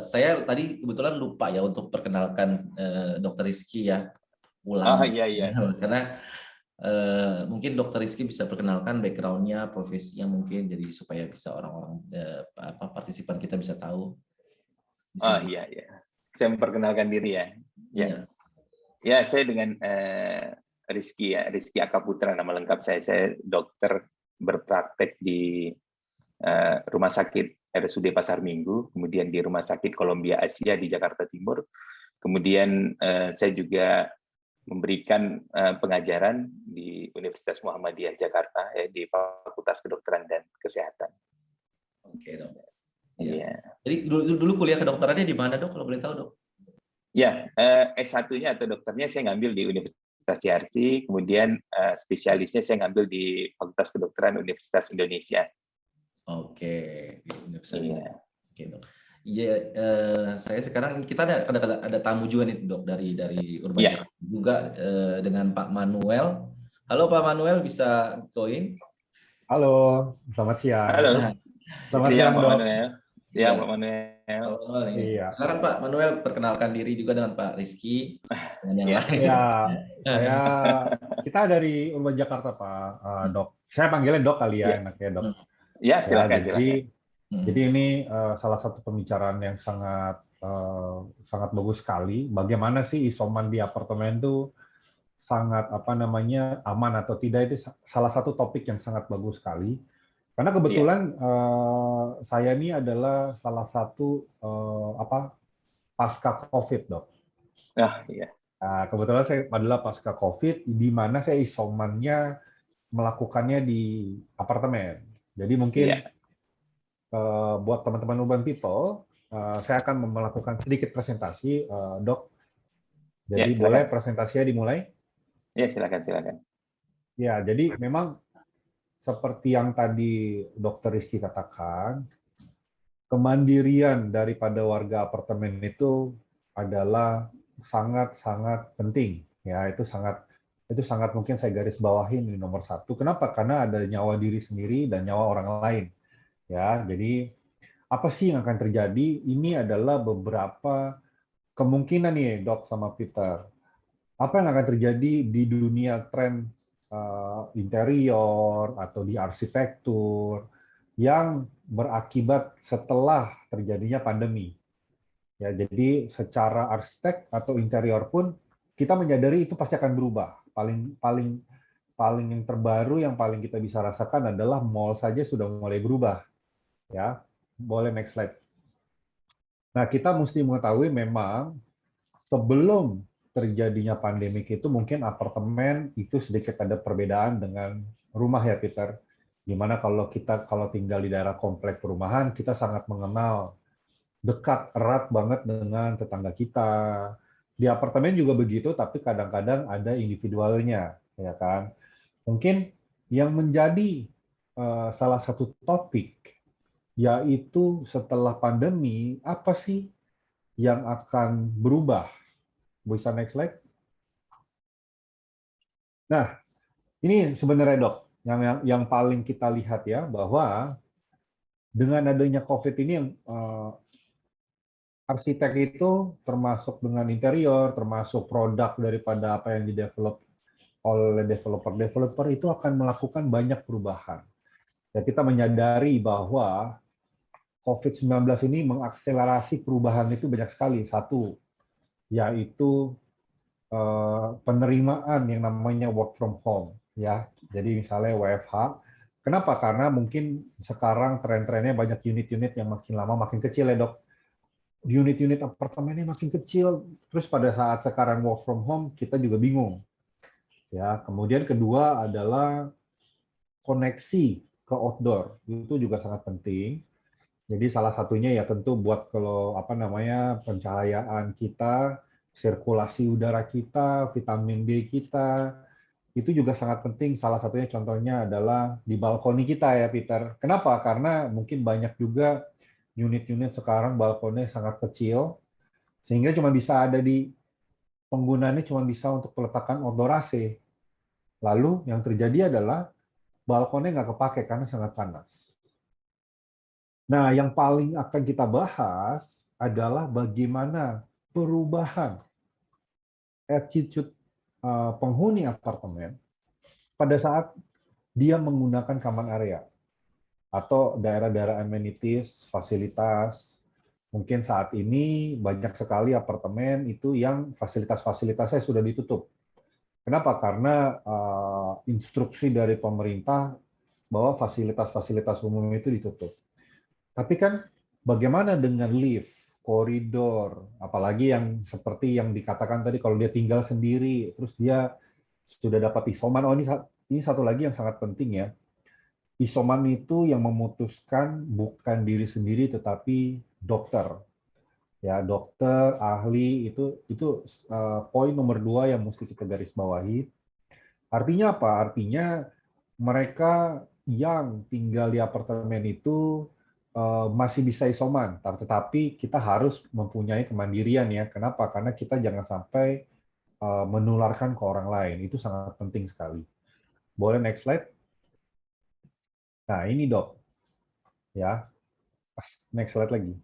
saya tadi kebetulan lupa ya untuk perkenalkan Dr. Rizky ya. Ulang. Iya. Karena mungkin Dr. Rizky bisa perkenalkan background-nya, profesinya mungkin, jadi supaya bisa orang-orang partisipan kita bisa tahu. Iya. Saya memperkenalkan diri ya. Iya. Ya, saya dengan Rizky ya, Rizky Akaputra nama lengkap saya. Saya dokter berpraktek di Rumah Sakit RSUD Pasar Minggu, kemudian di Rumah Sakit Columbia Asia di Jakarta Timur. Kemudian saya juga memberikan pengajaran di Universitas Muhammadiyah Jakarta ya, di Fakultas Kedokteran dan Kesehatan. Oke, Dok. Iya. Jadi dulu kuliah kedokterannya di mana, Dok, kalau boleh tahu, Dok? Ya, S1-nya atau dokternya saya ngambil di Universitas Yarsi, kemudian spesialisnya saya ngambil di Fakultas Kedokteran Universitas Indonesia. Oke, Universitas. Iya. Oke, Dok. Iya, saya sekarang kita ada tamu juga nih, Dok, dari Urban Jakarta juga dengan Pak Manuel. Halo Pak Manuel, bisa join? Halo, selamat siang. Halo. Selamat siang, Dok. Manuel. Ya, Iya. Pak Manuel. Pak Manuel nih. Iya. Sekarang Pak Manuel perkenalkan diri juga dengan Pak Rizky dengan yang Iya. lain. Ya, kita dari Urban Jakarta, Pak Dok. Saya panggilnya Dok kali ya, Iya. enaknya Dok. Ya, Ya, silakan, silakan. jadi ini salah satu pembicaraan yang sangat sangat bagus sekali. Bagaimana sih isoman di apartemen itu sangat apa namanya aman atau tidak, itu salah satu topik yang sangat bagus sekali. Karena Iya. kebetulan saya ini adalah salah satu pasca COVID, Dok. Iya. Nah, kebetulan saya adalah pasca COVID, di mana saya isomannya melakukannya di apartemen. Jadi mungkin Iya. buat teman-teman Urban People, saya akan melakukan sedikit presentasi, Dok. Ya, Jadi boleh silakan. presentasinya dimulai? Ya, silakan, silakan. Ya, jadi memang seperti yang tadi Dr. Rizky katakan, kemandirian daripada warga apartemen itu adalah sangat-sangat penting. Ya, itu sangat mungkin saya garis bawahin di nomor satu. Kenapa? Karena ada nyawa diri sendiri dan nyawa orang lain. Ya, jadi apa sih yang akan terjadi? Ini adalah beberapa kemungkinan nih, Dok sama Peter. Apa yang akan terjadi di dunia tren interior atau di arsitektur yang berakibat setelah terjadinya pandemi. Ya, jadi secara arsitek atau interior pun kita menyadari itu pasti akan berubah. Paling yang terbaru yang paling kita bisa rasakan adalah mall saja sudah mulai berubah. Ya, boleh next slide. Nah, kita mesti mengetahui memang sebelum terjadinya pandemik itu mungkin apartemen itu sedikit ada perbedaan dengan rumah ya, Peter. Dimana kalau tinggal di daerah komplek perumahan, kita sangat mengenal dekat erat banget dengan tetangga kita. Di apartemen juga begitu, tapi kadang-kadang ada individualnya, ya kan. Mungkin yang menjadi salah satu topik yaitu setelah pandemi apa sih yang akan berubah? Bisa next slide. Nah, ini sebenarnya Dok, yang paling kita lihat ya, bahwa dengan adanya COVID ini yang arsitek itu termasuk dengan interior, termasuk produk daripada apa yang di-develop oleh developer-developer itu akan melakukan banyak perubahan. Dan kita menyadari bahwa COVID-19 ini mengakselerasi perubahan itu banyak sekali. Satu, yaitu penerimaan yang namanya work from home. Ya, jadi misalnya WFH. Kenapa? Karena mungkin sekarang tren-trennya banyak unit-unit yang makin lama makin kecil ya, Dok. Unit-unit apartemennya makin kecil, terus pada saat sekarang work from home kita juga bingung. Ya, kemudian kedua adalah koneksi ke outdoor, itu juga sangat penting. Jadi salah satunya ya tentu buat kalau apa namanya pencahayaan kita, sirkulasi udara kita, vitamin D kita, itu juga sangat penting. Salah satunya contohnya adalah di balkoni kita ya, Peter. Kenapa? Karena mungkin banyak juga unit-unit sekarang balkonnya sangat kecil, sehingga cuma bisa ada di penggunaannya cuma bisa untuk peletakan outdoor AC. Lalu yang terjadi adalah balkonnya nggak kepake karena sangat panas. Nah, yang paling akan kita bahas adalah bagaimana perubahan attitude penghuni apartemen pada saat dia menggunakan common area atau daerah-daerah amenities, fasilitas. Mungkin saat ini banyak sekali apartemen itu yang fasilitas-fasilitasnya sudah ditutup. Kenapa? Karena instruksi dari pemerintah bahwa fasilitas-fasilitas umum itu ditutup. Tapi kan bagaimana dengan lift, koridor, apalagi yang seperti yang dikatakan tadi kalau dia tinggal sendiri, terus dia sudah dapat isoman. Oh, ini satu lagi yang sangat penting ya. Isoman itu yang memutuskan bukan diri sendiri tetapi dokter. Ya, dokter, ahli itu poin nomor 2 yang mesti kita garis bawahi. Artinya apa? Artinya mereka yang tinggal di apartemen itu masih bisa isoman, tetapi kita harus mempunyai kemandirian ya. Kenapa? Karena kita jangan sampai menularkan ke orang lain. Itu sangat penting sekali. Boleh next slide? Nah, ini Dok. Ya. Next slide lagi.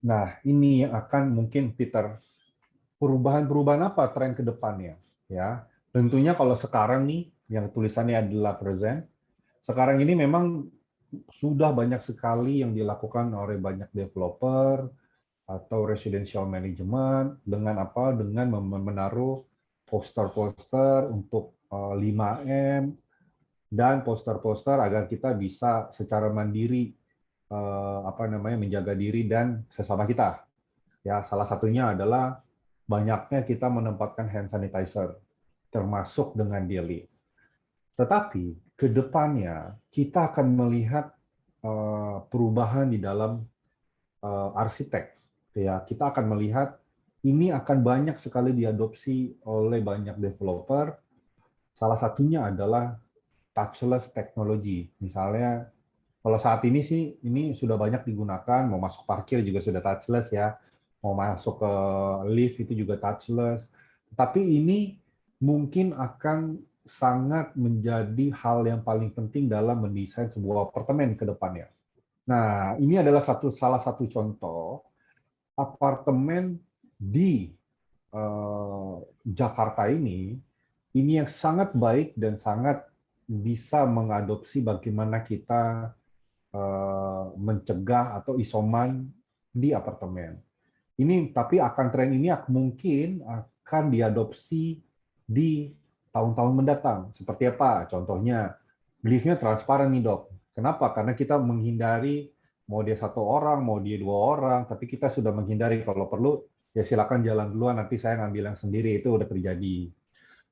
Nah, ini yang akan mungkin Peter, perubahan-perubahan apa tren ke depannya? Ya, tentunya kalau sekarang nih, yang tulisannya adalah present, sekarang ini memang sudah banyak sekali yang dilakukan oleh banyak developer atau residential management dengan apa? Dengan menaruh poster-poster untuk 5M dan poster-poster agar kita bisa secara mandiri apa namanya menjaga diri dan sesama kita. Ya, salah satunya adalah banyaknya kita menempatkan hand sanitizer termasuk dengan daily. Tetapi ke depannya kita akan melihat perubahan di dalam arsitek. Ya, kita akan melihat ini akan banyak sekali diadopsi oleh banyak developer. Salah satunya adalah touchless technology. Misalnya, kalau saat ini sih ini sudah banyak digunakan, mau masuk parkir juga sudah touchless ya, mau masuk ke lift itu juga touchless. Tapi ini mungkin akan sangat menjadi hal yang paling penting dalam mendesain sebuah apartemen ke depannya. Nah, ini adalah salah satu contoh apartemen di Jakarta ini yang sangat baik dan sangat bisa mengadopsi bagaimana kita mencegah atau isoman di apartemen. Ini tapi akan tren ini mungkin akan diadopsi di tahun-tahun mendatang. Seperti apa? Contohnya, liftnya transparan nih dok. Kenapa? Karena kita menghindari mau dia satu orang, mau dia dua orang, tapi kita sudah menghindari kalau perlu ya silakan jalan duluan, nanti saya ngambil yang sendiri, itu udah terjadi.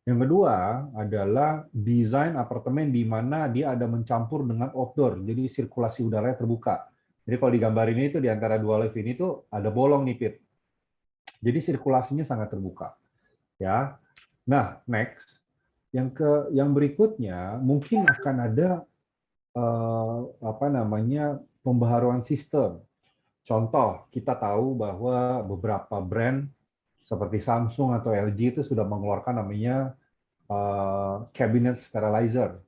Yang kedua adalah desain apartemen di mana dia ada mencampur dengan outdoor, jadi sirkulasi udaranya terbuka. Jadi kalau di gambar ini itu di antara dua lift ini tuh ada bolong nih, Pit. Jadi sirkulasinya sangat terbuka. Ya. Nah, next. Yang berikutnya mungkin akan ada apa namanya pembaharuan sistem. Contoh, kita tahu bahwa beberapa brand seperti Samsung atau LG itu sudah mengeluarkan namanya cabinet sterilizer,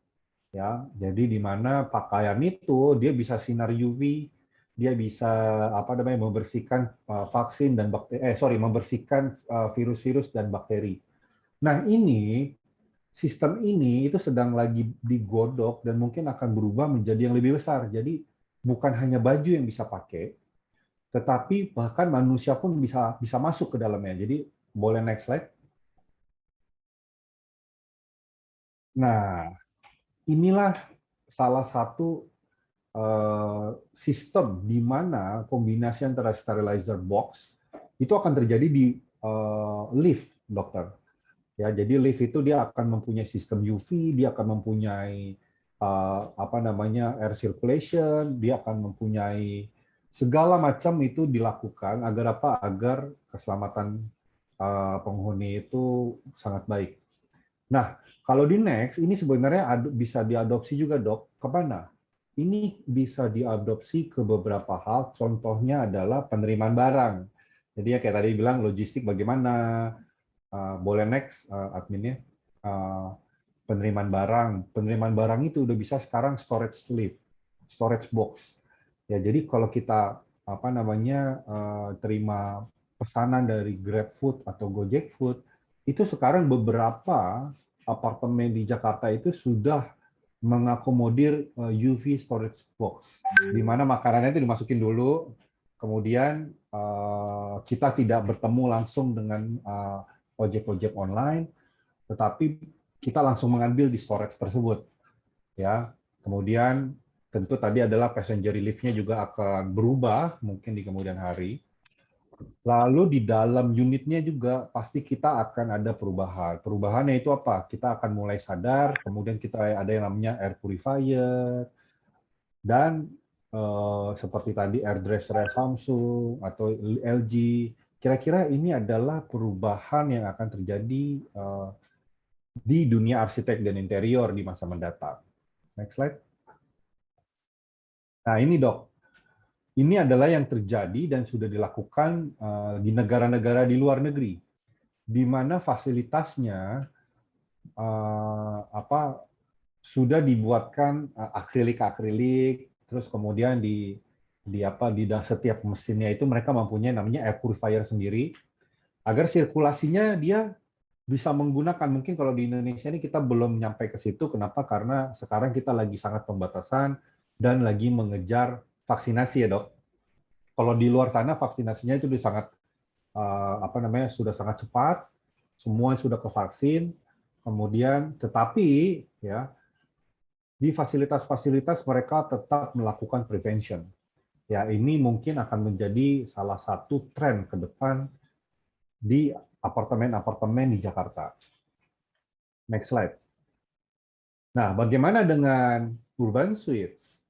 ya. Jadi di mana pakaian itu dia bisa sinar UV, dia bisa apa namanya membersihkan vaksin dan membersihkan virus-virus dan bakteri. Nah, sistem ini itu sedang lagi digodok dan mungkin akan berubah menjadi yang lebih besar. Jadi bukan hanya baju yang bisa pakai, tetapi bahkan manusia pun bisa masuk ke dalamnya. Jadi boleh next slide. Nah, inilah salah satu sistem di mana kombinasi antara sterilizer box itu akan terjadi di lift, dokter. Ya, jadi lift itu dia akan mempunyai sistem UV, dia akan mempunyai apa namanya air circulation, dia akan mempunyai segala macam itu dilakukan agar apa? Agar keselamatan penghuni itu sangat baik. Nah, kalau di Next, ini sebenarnya bisa diadopsi juga, Dok. Kemana? Ini bisa diadopsi ke beberapa hal, contohnya adalah penerimaan barang. Jadi ya kayak tadi bilang, logistik bagaimana, boleh next adminnya, penerimaan barang. Penerimaan barang itu udah bisa sekarang storage sleeve, storage box. Ya, jadi kalau kita apa namanya terima pesanan dari GrabFood atau Gojek Food, itu sekarang beberapa apartemen di Jakarta itu sudah mengakomodir UV storage box, di mana makanannya itu dimasukin dulu, kemudian kita tidak bertemu langsung dengan ojek-ojek online, tetapi kita langsung mengambil di storage tersebut. Ya, kemudian tentu tadi adalah passenger relief-nya juga akan berubah mungkin di kemudian hari. Lalu di dalam unitnya juga pasti kita akan ada perubahan. Perubahannya itu apa? Kita akan mulai sadar, kemudian kita ada yang namanya air purifier, dan seperti tadi air dresser Samsung atau LG. Kira-kira ini adalah perubahan yang akan terjadi di dunia arsitek dan interior di masa mendatang. Next slide. Nah ini dok, ini adalah yang terjadi dan sudah dilakukan di negara-negara di luar negeri, di mana fasilitasnya sudah dibuatkan akrilik-akrilik, terus kemudian di setiap mesinnya itu mereka mempunyai namanya air purifier sendiri, agar sirkulasinya dia bisa menggunakan. Mungkin kalau di Indonesia ini kita belum nyampe ke situ. Kenapa? Karena sekarang kita lagi sangat pembatasan dan lagi mengejar vaksinasi ya dok. Kalau di luar sana vaksinasinya itu sudah sangat cepat, semua sudah kevaksin. Kemudian tetapi ya di fasilitas-fasilitas mereka tetap melakukan prevention. Ya ini mungkin akan menjadi salah satu tren ke depan di apartemen-apartemen di Jakarta. Next slide. Nah, bagaimana dengan urban suites?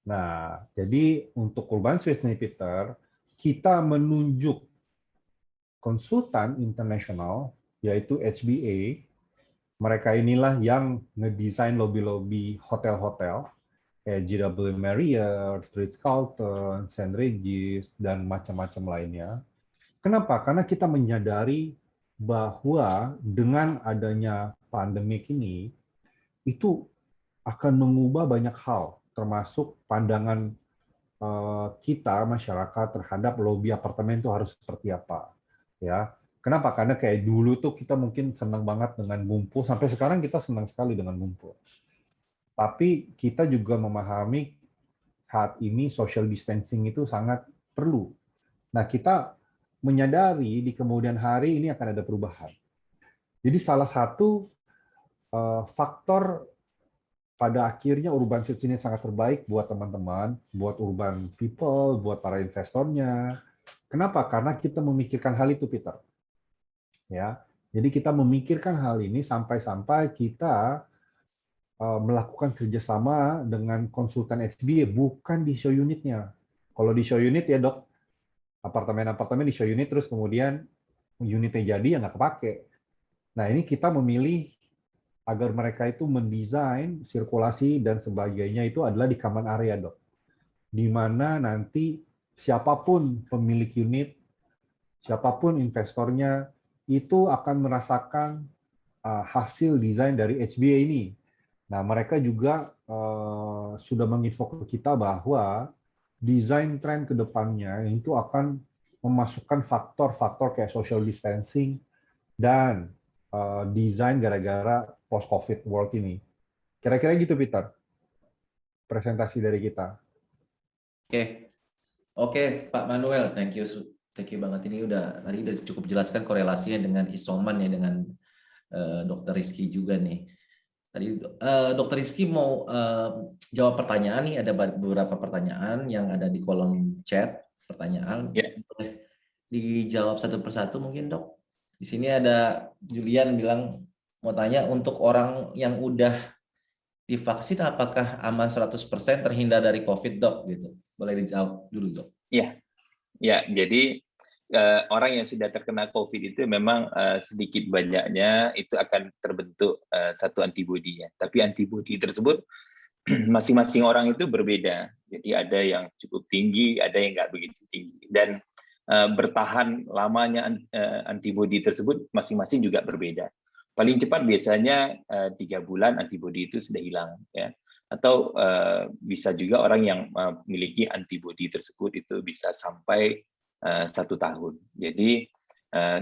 Nah, jadi untuk urban suites nih Peter, kita menunjuk konsultan internasional yaitu HBA. Mereka inilah yang ngedesain lobby-lobby hotel-hotel kayak JW Marriott, Ritz-Carlton, St. Regis, dan macam-macam lainnya. Kenapa? Karena kita menyadari bahwa dengan adanya pandemik ini, itu akan mengubah banyak hal, termasuk pandangan kita, masyarakat, terhadap lobi apartemen itu harus seperti apa. Ya, kenapa? Karena kayak dulu tuh kita mungkin senang banget dengan ngumpul, sampai sekarang kita senang sekali dengan ngumpul. Tapi kita juga memahami saat ini social distancing itu sangat perlu. Nah, kita menyadari di kemudian hari ini akan ada perubahan. Jadi salah satu faktor pada akhirnya urban suites ini sangat terbaik buat teman-teman, buat urban people, buat para investornya. Kenapa? Karena kita memikirkan hal itu, Peter. Ya, jadi kita memikirkan hal ini sampai-sampai kita melakukan kerjasama dengan konsultan HBA, bukan di show unitnya. Kalau di show unit ya dok, apartemen-apartemen di show unit, terus kemudian unitnya jadi ya nggak kepake. Nah ini kita memilih agar mereka itu mendesain sirkulasi dan sebagainya itu adalah di common area dok, di mana nanti siapapun pemilik unit, siapapun investornya itu akan merasakan hasil desain dari HBA ini. Nah mereka juga sudah menginfo ke kita bahwa desain tren ke depannya itu akan memasukkan faktor-faktor kayak social distancing dan desain gara-gara post-COVID world ini. Kira-kira gitu, Peter. Presentasi dari kita. Oke, Pak Manuel, thank you banget. Ini tadi udah cukup jelaskan korelasinya dengan isoman ya, dengan Dr. Rizky juga nih. Tadi Dr. Rizky mau jawab pertanyaan nih, ada beberapa pertanyaan yang ada di kolom chat pertanyaan. Yeah. Boleh dijawab satu persatu mungkin dok. Di sini ada Julian bilang mau tanya, untuk orang yang udah divaksin apakah aman 100% terhindar dari COVID dok? Gitu. Boleh dijawab dulu dok. Ya, jadi orang yang sudah terkena COVID itu memang sedikit banyaknya itu akan terbentuk satu antibodi ya. Tapi antibodi tersebut masing-masing orang itu berbeda. Jadi ada yang cukup tinggi, ada yang nggak begitu tinggi. Dan bertahan lamanya antibodi tersebut masing-masing juga berbeda. Paling cepat biasanya 3 bulan antibodi itu sudah hilang ya. Atau bisa juga orang yang memiliki antibodi tersebut itu bisa sampai 1 tahun. Jadi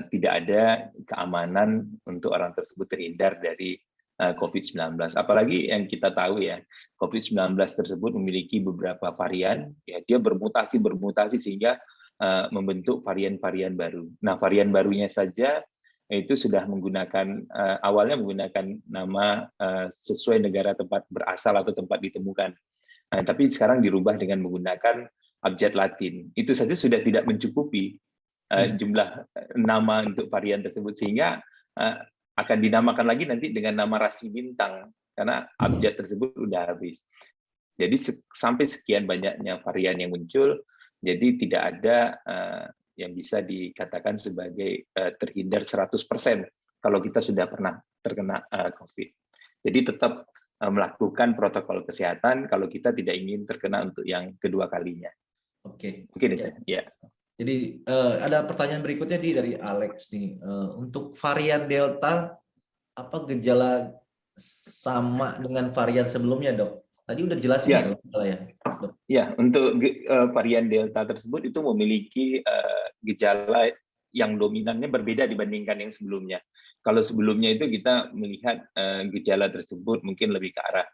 tidak ada keamanan untuk orang tersebut terhindar dari COVID-19. Apalagi yang kita tahu ya, COVID-19 tersebut memiliki beberapa varian, ya dia bermutasi sehingga membentuk varian-varian baru. Nah, varian barunya saja itu sudah menggunakan awalnya menggunakan nama sesuai negara tempat berasal atau tempat ditemukan. Tapi sekarang dirubah dengan menggunakan abjad Latin. Itu saja sudah tidak mencukupi jumlah nama untuk varian tersebut, sehingga akan dinamakan lagi nanti dengan nama rasi bintang karena abjad tersebut sudah habis. Jadi sampai sekian banyaknya varian yang muncul, jadi tidak ada yang bisa dikatakan sebagai terhindar 100% kalau kita sudah pernah terkena COVID. Jadi tetap melakukan protokol kesehatan kalau kita tidak ingin terkena untuk yang kedua kalinya. Oke. Mungkin ya. Jadi ada pertanyaan berikutnya dari Alex nih. Untuk varian Delta, apa gejala sama dengan varian sebelumnya dok? Tadi udah jelasin ya dok? Dok? Ya, untuk varian Delta tersebut itu memiliki gejala yang dominannya berbeda dibandingkan yang sebelumnya. Kalau sebelumnya itu kita melihat gejala tersebut mungkin lebih ke arah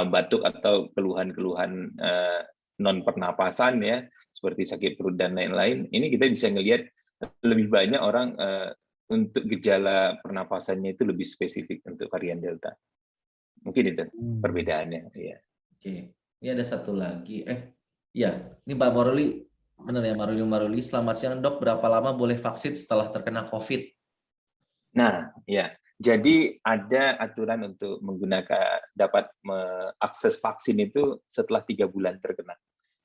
batuk atau keluhan-keluhan non pernapasan ya, seperti sakit perut dan lain-lain. Ini kita bisa melihat lebih banyak orang untuk gejala pernapasannya itu lebih spesifik untuk varian Delta. Mungkin itu perbedaannya. Ya. Oke, ini ada satu lagi. Ya, ini Pak Maruli, benar ya Maruli. Selamat siang dok, berapa lama boleh vaksin setelah terkena COVID? Nah, ya. Jadi ada aturan untuk dapat mengakses vaksin itu setelah 3 bulan terkena.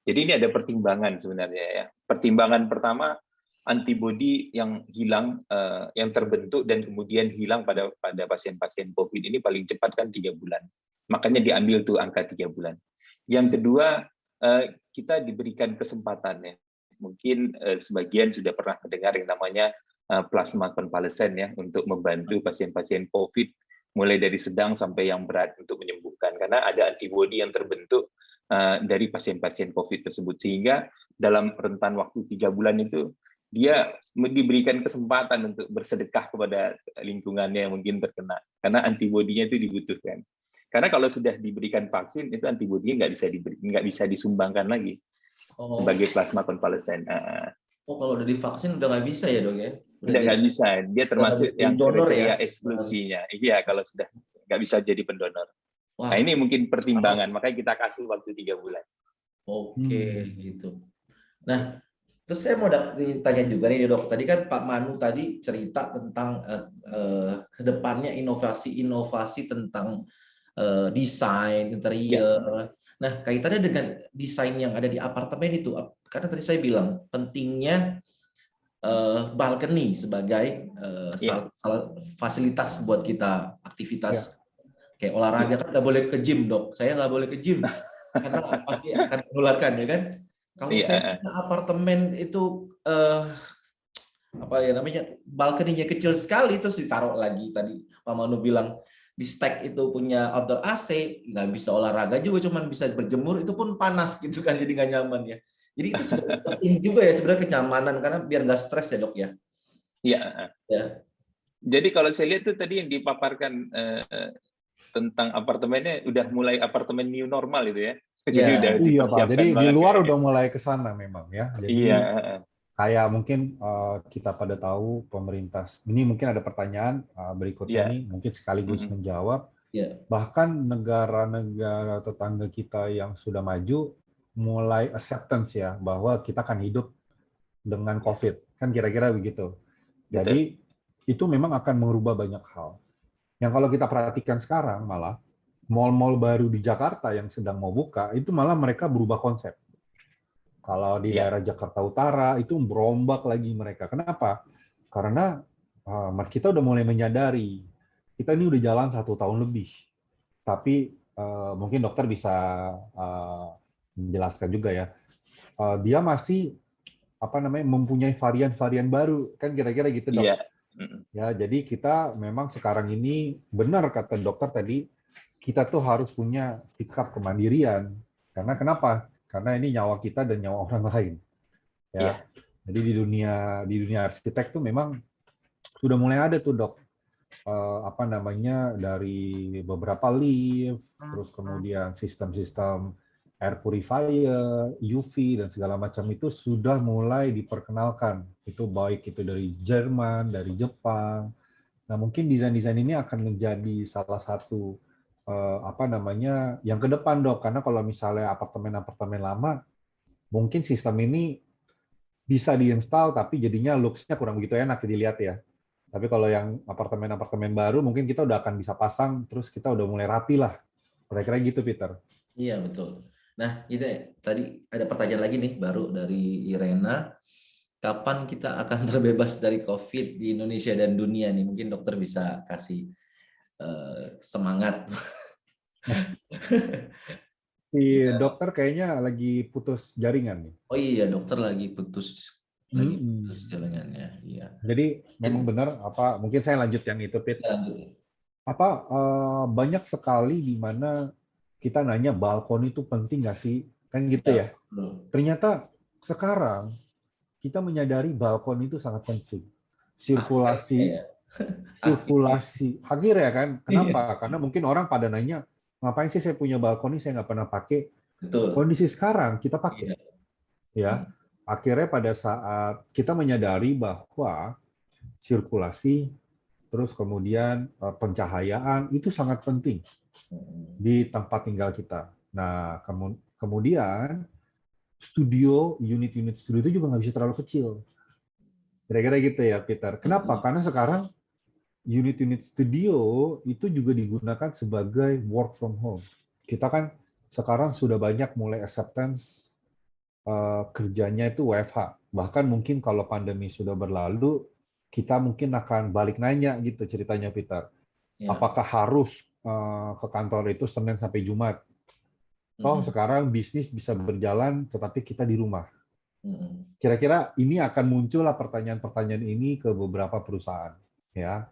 Jadi ini ada pertimbangan sebenarnya ya. Pertimbangan pertama, antibodi yang hilang, yang terbentuk dan kemudian hilang pada pasien-pasien COVID ini paling cepat kan 3 bulan. Makanya diambil tuh angka 3 bulan. Yang kedua, kita diberikan kesempatan ya. Mungkin sebagian sudah pernah mendengar yang namanya plasma konvalesen ya, untuk membantu pasien-pasien COVID mulai dari sedang sampai yang berat untuk menyembuhkan, karena ada antibodi yang terbentuk dari pasien-pasien COVID tersebut, sehingga dalam rentan waktu 3 bulan itu dia diberikan kesempatan untuk bersedekah kepada lingkungannya yang mungkin terkena, karena antibodinya itu dibutuhkan. Karena kalau sudah diberikan vaksin itu antibodinya nggak bisa disumbangkan lagi sebagai plasma konvalesen. Kalau udah divaksin udah nggak bisa ya dok ya? Udah nggak bisa, dia termasuk yang donor kriteria ya? eksklusinya. Iya, kalau sudah nggak bisa jadi pendonor. Wah. Nah ini mungkin pertimbangan, makanya kita kasih waktu 3 bulan. Oke, gitu. Nah, terus saya mau tanya juga nih dok, tadi kan Pak Manu tadi cerita tentang kedepannya inovasi-inovasi tentang desain interior. Nah, kaitannya dengan desain yang ada di apartemen itu, karena tadi saya bilang pentingnya balcony sebagai salah fasilitas buat kita aktivitas kayak olahraga. Kan nggak boleh ke gym dok, saya nggak boleh ke gym karena pasti akan menularkan ya kan. Kalau saya punya apartemen itu apa ya namanya, balkoninya kecil sekali, terus ditaruh lagi tadi Pak Manu bilang di stack itu punya outdoor AC, nggak bisa olahraga juga, cuman bisa berjemur, itu pun panas gitu kan, jadi nggak nyaman ya. Jadi itu penting juga ya sebenarnya kenyamanan, karena biar nggak stres ya dok ya. Iya. Ya. Jadi kalau saya lihat tuh tadi yang dipaparkan tentang apartemennya udah mulai apartemen new normal itu ya. Jadi udah iya Pak. Jadi di luar udah gitu. mulai ke sana memang ya. Jadi kayak mungkin kita pada tahu pemerintah ini, mungkin ada pertanyaan berikutnya nih, mungkin sekaligus menjawab. Bahkan negara-negara tetangga kita yang sudah maju mulai acceptance ya bahwa kita akan hidup dengan COVID, kan kira-kira begitu. Jadi itu memang akan merubah banyak hal. Yang kalau kita perhatikan sekarang malah mal-mal baru di Jakarta yang sedang mau buka itu malah mereka berubah konsep. Kalau di daerah Jakarta Utara itu berombak lagi mereka. Kenapa? Karena kita udah mulai menyadari kita ini udah jalan 1 tahun lebih. Tapi mungkin dokter bisa menjelaskan juga ya. Dia masih mempunyai varian-varian baru, kan kira-kira gitu dok. Ya, jadi kita memang sekarang ini benar kata dokter tadi, kita tuh harus punya sikap kemandirian. Karena kenapa? Karena ini nyawa kita dan nyawa orang lain. Ya. Jadi di dunia arsitek tuh memang sudah mulai ada tuh dok, dari beberapa lift, terus kemudian sistem-sistem air purifier, UV dan segala macam itu sudah mulai diperkenalkan. Itu baik itu dari Jerman, dari Jepang. Nah mungkin desain-desain ini akan menjadi salah satu yang ke depan dok. Karena kalau misalnya apartemen-apartemen lama, mungkin sistem ini bisa diinstal tapi jadinya looks-nya kurang begitu enak dilihat ya. Tapi kalau yang apartemen-apartemen baru mungkin kita udah akan bisa pasang, terus kita udah mulai rapi lah. Kira-kira gitu Peter. Iya betul. Nah, ini tadi ada pertanyaan lagi nih baru dari Irena. Kapan kita akan terbebas dari COVID di Indonesia dan dunia nih? Mungkin dokter bisa kasih semangat. Si dokter kayaknya lagi putus jaringan nih. Oh iya, dokter lagi putus jaringannya. Iya. Jadi memang benar mungkin saya lanjut yang itu Pit. Banyak sekali di mana kita nanya balkon itu penting nggak sih? Kan gitu ya. Betul. Ternyata sekarang kita menyadari balkon itu sangat penting. Akhirnya ya. Akhirnya kan. Iya. Kenapa? Karena mungkin orang pada nanya, ngapain sih saya punya balkon ini, saya nggak pernah pakai. Betul. Kondisi sekarang kita pakai. Iya. Ya, akhirnya pada saat kita menyadari bahwa sirkulasi, terus kemudian pencahayaan itu sangat penting di tempat tinggal kita. Nah, kemudian studio, unit-unit studio itu juga nggak bisa terlalu kecil. Kira-kira gitu ya, Peter. Kenapa? Karena sekarang unit-unit studio itu juga digunakan sebagai work from home. Kita kan sekarang sudah banyak mulai acceptance kerjanya itu WFH. Bahkan mungkin kalau pandemi sudah berlalu, kita mungkin akan balik nanya gitu ceritanya, Peter. Ya. Apakah harus ke kantor itu Senin sampai Jumat? Toh sekarang bisnis bisa berjalan, tetapi kita di rumah. Kira-kira ini akan muncullah pertanyaan-pertanyaan ini ke beberapa perusahaan, ya,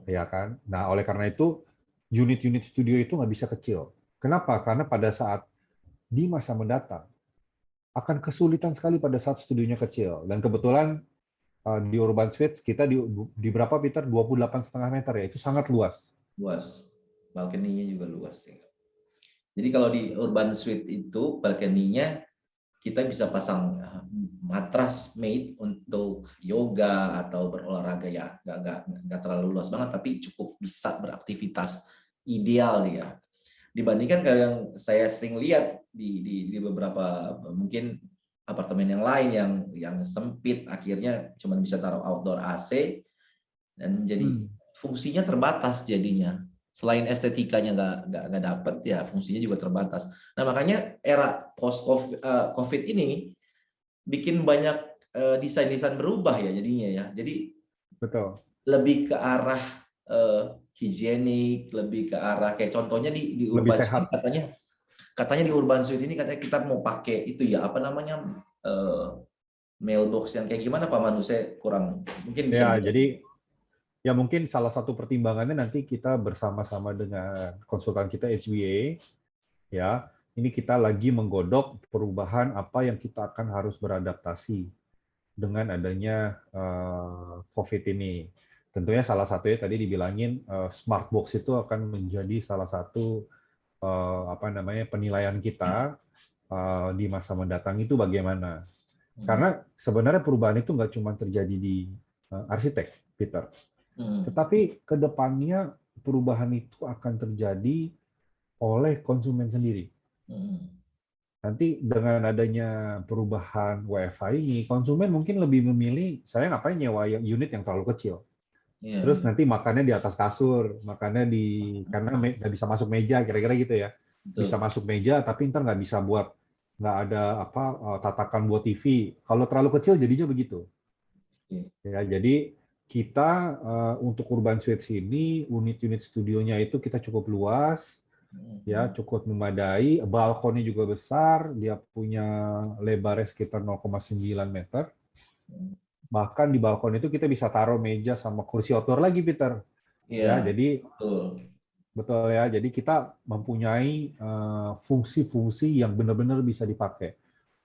ya kan. Nah, oleh karena itu unit-unit studio itu nggak bisa kecil. Kenapa? Karena pada saat di masa mendatang akan kesulitan sekali pada saat studionya kecil. Dan kebetulan di Urban Suites kita di berapa, Peter? 28,5 meter ya, itu sangat luas. Luas, balkoninya juga luas ya. Jadi kalau di Urban Suite itu balkoninya kita bisa pasang matras made untuk yoga atau berolahraga ya, nggak terlalu luas banget, tapi cukup bisa beraktivitas ideal ya. Dibandingkan kalau yang saya sering lihat di beberapa mungkin apartemen yang lain yang sempit, akhirnya cuma bisa taruh outdoor AC dan jadi fungsinya terbatas jadinya. Selain estetikanya nggak dapet ya, fungsinya juga terbatas. Nah makanya era post COVID ini bikin banyak desain-desain berubah ya jadinya ya. Jadi betul, lebih ke arah higienik, lebih ke arah kayak contohnya di lebih Urban sehat. Suite katanya di Urban Suite ini katanya kita mau pakai itu ya apa namanya mailbox yang kayak gimana Pak Manu, saya kurang mungkin bisa Ya, jadi ya mungkin salah satu pertimbangannya nanti kita bersama-sama dengan konsultan kita HBA, ya, ini kita lagi menggodok perubahan apa yang kita akan harus beradaptasi dengan adanya COVID ini. Tentunya salah satunya tadi dibilangin smart box itu akan menjadi salah satu penilaian kita di masa mendatang itu bagaimana. Karena sebenarnya perubahan itu nggak cuma terjadi di arsitek, Peter. Tetapi ke depannya perubahan itu akan terjadi oleh konsumen sendiri. Nanti dengan adanya perubahan WFH ini, konsumen mungkin lebih memilih, saya ngapain nyewa unit yang terlalu kecil. Terus nanti makannya di atas kasur, makannya karena nggak bisa masuk meja, kira-kira gitu ya. Bisa masuk meja, tapi ntar nggak bisa nggak ada tatakan buat TV. Kalau terlalu kecil jadinya begitu. Ya, jadi kita untuk Urban Suites ini unit-unit studionya itu kita cukup luas, ya cukup memadai, balkonnya juga besar, dia punya lebarnya sekitar 0,9 meter. Bahkan di balkon itu kita bisa taruh meja sama kursi outdoor lagi, Peter. Ya, jadi betul ya. Jadi kita mempunyai fungsi-fungsi yang benar-benar bisa dipakai.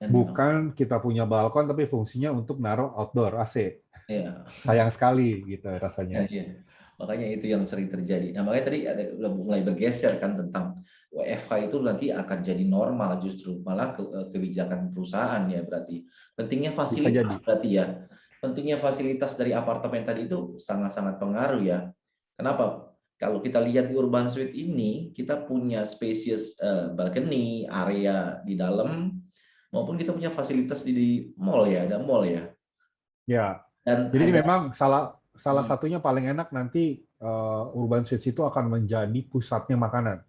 Bukan kita punya balkon tapi fungsinya untuk naruh outdoor AC. Iya. Sayang sekali gitu rasanya. Iya. Makanya itu yang sering terjadi. Nah, makanya tadi udah mulai bergeser kan tentang WFH itu nanti akan jadi normal justru malah kebijakan perusahaan ya berarti. Pentingnya fasilitas berarti ya. Pentingnya fasilitas dari apartemen tadi itu sangat-sangat pengaruh ya. Kenapa? Kalau kita lihat di Urban Suite ini, kita punya spacious balcony, area di dalam, maupun kita punya fasilitas di mall ya, ada mall ya. Ya. Dan jadi memang salah satunya paling enak nanti Urban Suites itu akan menjadi pusatnya makanan.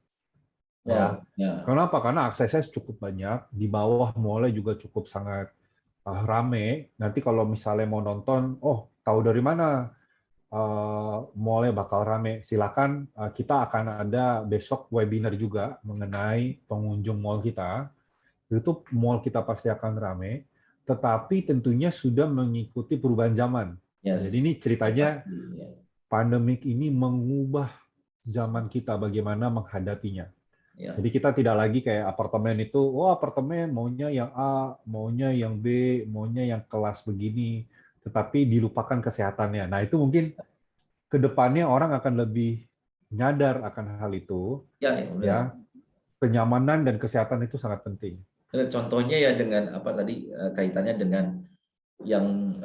Ya. Kenapa? Karena aksesnya cukup banyak, di bawah mall-nya juga cukup sangat rame. Nanti kalau misalnya mau nonton, tahu dari mana mall-nya bakal rame? Silakan, kita akan ada besok webinar juga mengenai pengunjung mall kita. Itu mall kita pasti akan rame, tetapi tentunya sudah mengikuti perubahan zaman. Jadi ini ceritanya pandemik ini mengubah zaman kita bagaimana menghadapinya. Ya. Jadi kita tidak lagi kayak apartemen itu, oh apartemen maunya yang A, maunya yang B, maunya yang kelas begini, tetapi dilupakan kesehatannya. Nah itu mungkin ke depannya orang akan lebih nyadar akan hal itu, Ya, ya benar. ya. Kenyamanan dan kesehatan itu sangat penting. Contohnya ya dengan apa tadi kaitannya dengan yang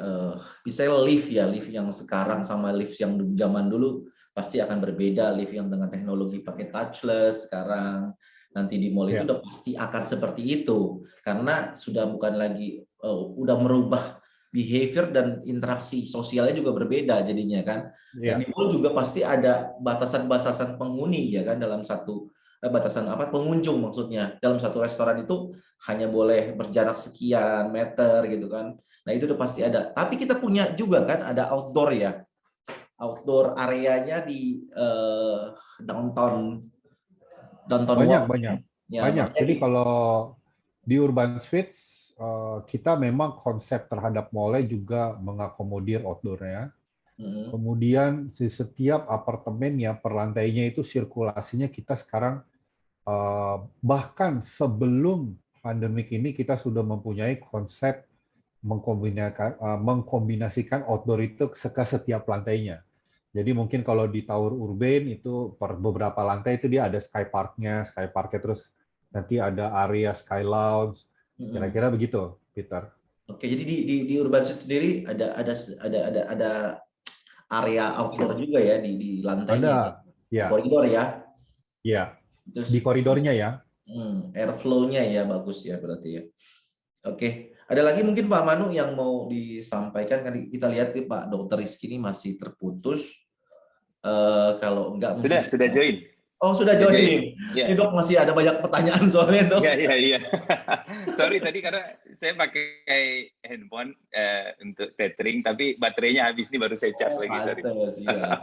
misalnya lift yang sekarang sama lift yang zaman dulu pasti akan berbeda. Lift yang dengan teknologi pakai touchless sekarang nanti di mall itu Ya. udah pasti akan seperti itu karena sudah bukan lagi udah merubah behavior dan interaksi sosialnya juga berbeda jadinya kan. Dan Ya. di mall juga pasti ada batasan-batasan penghuni ya kan dalam satu batasan apa pengunjung maksudnya dalam satu restoran itu hanya boleh berjarak sekian meter gitu kan. Nah itu udah pasti ada. Tapi kita punya juga kan ada outdoor ya, outdoor areanya di downtown Banyak, mall. banyak. Ya, Banyak. makanya Jadi kalau di Urban Suites, kita memang konsep terhadap mall-nya juga mengakomodir outdoor-nya. Kemudian di setiap apartemen ya per lantainya itu sirkulasinya kita sekarang bahkan sebelum pandemik ini kita sudah mempunyai konsep mengkombinasikan outdoor itu ke setiap lantainya. Jadi mungkin kalau di Tower Urban itu per beberapa lantai itu dia ada sky park-nya terus nanti ada area sky lounge. Kira-kira begitu, Peter. Oke, jadi di Urban Suite sendiri ada area outdoor juga ya di lantainya ya. Di Ya, koridor ya. ya. Terus Di koridornya ya. airflow-nya ya bagus ya berarti ya. Oke, ada lagi mungkin Pak Manu yang mau disampaikan. Kita lihat nih Pak Dr. Rizky ini masih terputus. Kalau enggak mungkin Sudah join. Oh sudah join. Ya. Ini Dok masih ada banyak pertanyaan soalnya Dok. Iya. Sorry tadi karena saya pakai handphone untuk tethering, tapi baterainya habis nih baru saya charge lagi. Ya.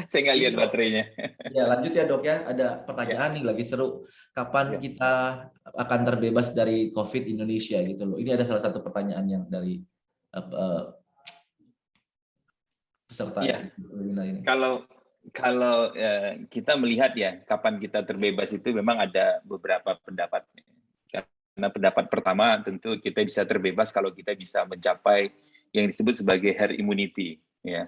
Saya nggak lihat baterainya. Ya lanjut ya Dok ya. Ada pertanyaan nih lagi seru. Kapan kita akan terbebas dari COVID Indonesia gitu loh. Ini ada salah satu pertanyaan yang dari peserta webinar ini. Kalau kita melihat ya kapan kita terbebas itu memang ada beberapa pendapat. Karena pendapat pertama tentu kita bisa terbebas kalau kita bisa mencapai yang disebut sebagai herd immunity ya.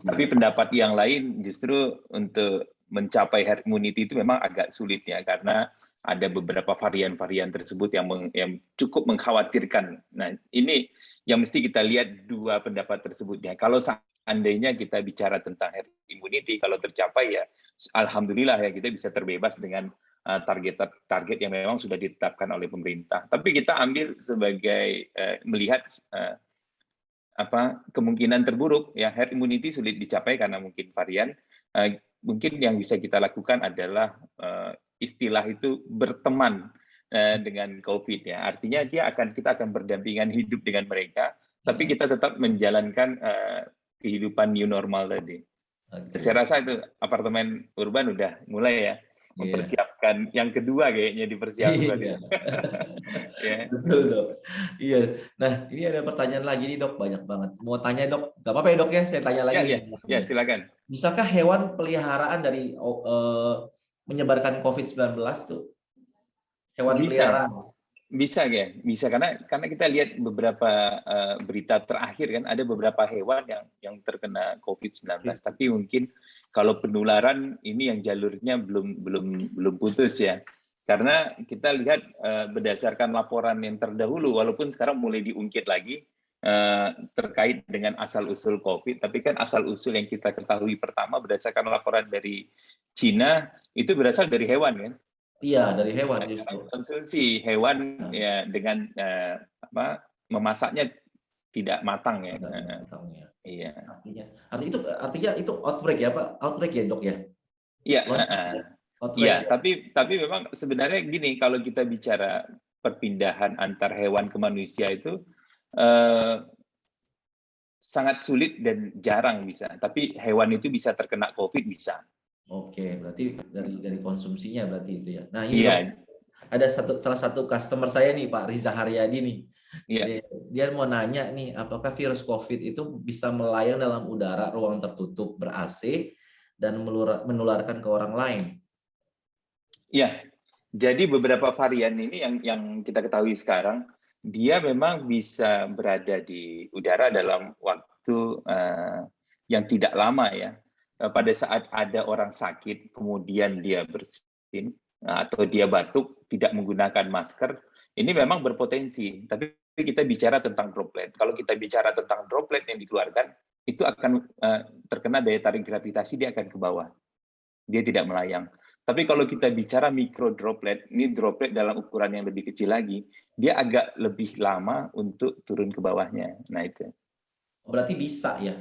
Tapi pendapat yang lain justru untuk mencapai herd immunity itu memang agak sulit ya karena ada beberapa varian-varian tersebut yang cukup mengkhawatirkan. Nah, ini yang mesti kita lihat dua pendapat tersebut ya. Kalau seandainya kita bicara tentang herd immunity, kalau tercapai ya alhamdulillah ya kita bisa terbebas dengan target yang memang sudah ditetapkan oleh pemerintah. Tapi kita ambil sebagai melihat kemungkinan terburuk ya herd immunity sulit dicapai karena mungkin varian. Mungkin yang bisa kita lakukan adalah istilah itu berteman dengan COVID ya. Artinya kita akan berdampingan hidup dengan mereka, tapi kita tetap menjalankan kehidupan new normal tadi. Saya rasa itu apartemen urban udah mulai ya mempersiapkan yang kedua kayaknya dipersiapkan. Yeah. Betul Dok. Iya. Nah ini ada pertanyaan lagi nih Dok, banyak banget. Mau tanya Dok, nggak apa-apa ya Dok ya, saya tanya lagi. Ya silakan. Bisakah hewan peliharaan dari menyebarkan COVID-19 tuh? Hewan peliharaan. Bisa ya, bisa karena kita lihat beberapa berita terakhir kan ada beberapa hewan yang terkena COVID-19, tapi mungkin kalau penularan ini yang jalurnya belum putus ya. Karena kita lihat berdasarkan laporan yang terdahulu, walaupun sekarang mulai diungkit lagi terkait dengan asal-usul COVID, tapi kan asal-usul yang kita ketahui pertama berdasarkan laporan dari Cina itu berasal dari hewan kan. Iya, dari hewan. Konsumsi hewan ya dengan memasaknya tidak matang ya. Iya. Artinya itu outbreak ya Pak? Outbreak ya Dok ya? Iya. Iya, tapi memang sebenarnya gini, kalau kita bicara perpindahan antar hewan ke manusia itu sangat sulit dan jarang bisa. Tapi hewan itu bisa terkena COVID bisa. Oke, berarti dari konsumsinya berarti itu ya. Nah ini ada salah satu customer saya nih Pak Riza Haryadi nih. Dia mau nanya nih, apakah virus COVID itu bisa melayang dalam udara ruang tertutup ber-AC dan menularkan ke orang lain? Iya, Jadi beberapa varian ini yang kita ketahui sekarang, dia memang bisa berada di udara dalam waktu yang tidak lama ya. Pada saat ada orang sakit, kemudian dia bersin atau dia batuk, tidak menggunakan masker, ini memang berpotensi. Tapi kita bicara tentang droplet. Kalau kita bicara tentang droplet yang dikeluarkan, itu akan terkena daya tarik gravitasi, dia akan ke bawah. Dia tidak melayang. Tapi kalau kita bicara mikro droplet, ini droplet dalam ukuran yang lebih kecil lagi, dia agak lebih lama untuk turun ke bawahnya. Nah itu. Berarti bisa ya?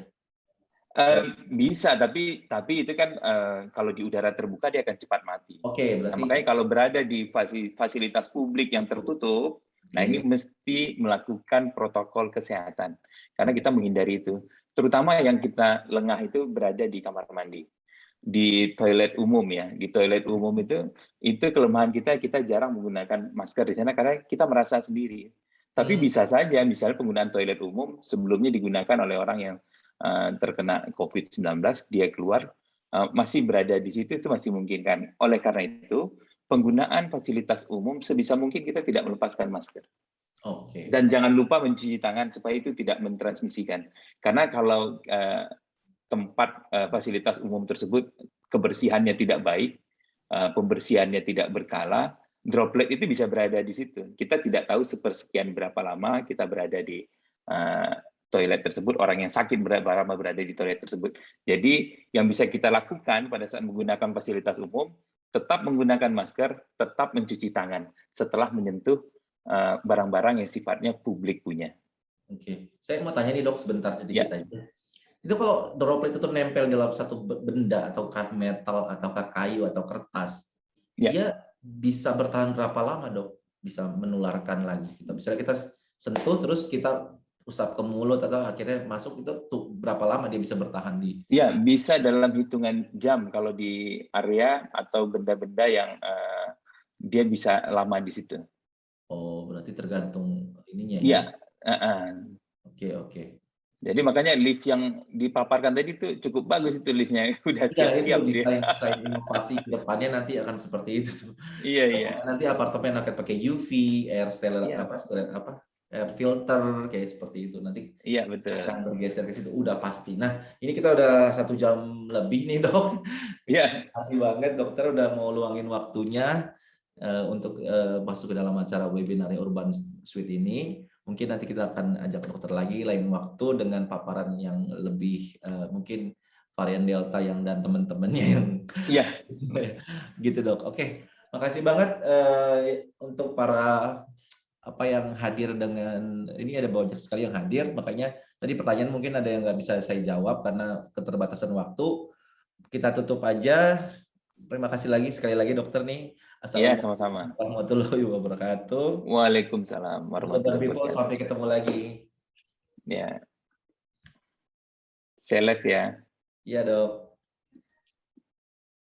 Bisa, tapi itu kan kalau di udara terbuka dia akan cepat mati. Oke, Nah, berarti makanya kalau berada di fasilitas publik yang tertutup, nah ini mesti melakukan protokol kesehatan karena kita menghindari itu. Terutama yang kita lengah itu berada di kamar mandi, di toilet umum ya. Di toilet umum itu kelemahan kita jarang menggunakan masker di sana karena kita merasa sendiri. Tapi bisa saja misalnya penggunaan toilet umum sebelumnya digunakan oleh orang yang terkena COVID-19, dia keluar masih berada di situ, itu masih mungkin kan. Oleh karena itu, penggunaan fasilitas umum sebisa mungkin kita tidak melepaskan masker. Oke. Dan jangan lupa mencuci tangan supaya itu tidak mentransmisikan. Karena kalau tempat fasilitas umum tersebut kebersihannya tidak baik, pembersihannya tidak berkala, droplet itu bisa berada di situ. Kita tidak tahu sepersekian berapa lama kita berada di toilet tersebut, orang yang sakit berapa lama berada di toilet tersebut. Jadi yang bisa kita lakukan pada saat menggunakan fasilitas umum, tetap menggunakan masker, tetap mencuci tangan setelah menyentuh barang-barang yang sifatnya publik punya. Oke, saya mau tanya nih dok sebentar sedikit aja. Itu kalau droplet itu nempel dalam satu benda ataukah metal ataukah kayu atau kertas, dia bisa bertahan berapa lama dok? Bisa menularkan lagi? Misalnya kita sentuh terus kita usap ke mulut atau akhirnya masuk, itu tuh berapa lama dia bisa bertahan di? Ya, bisa dalam hitungan jam kalau di area atau benda-benda yang dia bisa lama di situ. Oh, berarti tergantung ininya ya. Oke. Jadi makanya lift yang dipaparkan tadi itu cukup bagus itu liftnya, udah siap-siap itu dia. desain inovasi ke depannya nanti akan seperti itu tuh. Iya. Nanti apartemen akan pakai UV, air air filter kayak seperti itu. Nanti betul. akan bergeser ke situ, udah pasti. Nah, ini kita udah 1 jam lebih nih dok. Iya. Terima kasih banget dokter udah mau luangin waktunya untuk masuk ke dalam acara webinar Urban Suite ini. Mungkin nanti kita akan ajak dokter lagi lain waktu dengan paparan yang lebih mungkin varian Delta dan teman-temannya yang gitu dok. Oke, makasih banget untuk para yang hadir dengan ini, ada banyak sekali yang hadir, makanya tadi pertanyaan mungkin ada yang nggak bisa saya jawab karena keterbatasan waktu. Kita tutup aja. Terima kasih sekali lagi dokter nih. Assalamualaikum warahmatullahi wabarakatuh. Waalaikumsalam warahmatullahi wabarakatuh. Sampai ketemu lagi. Ya. Saya live ya. Iya dok.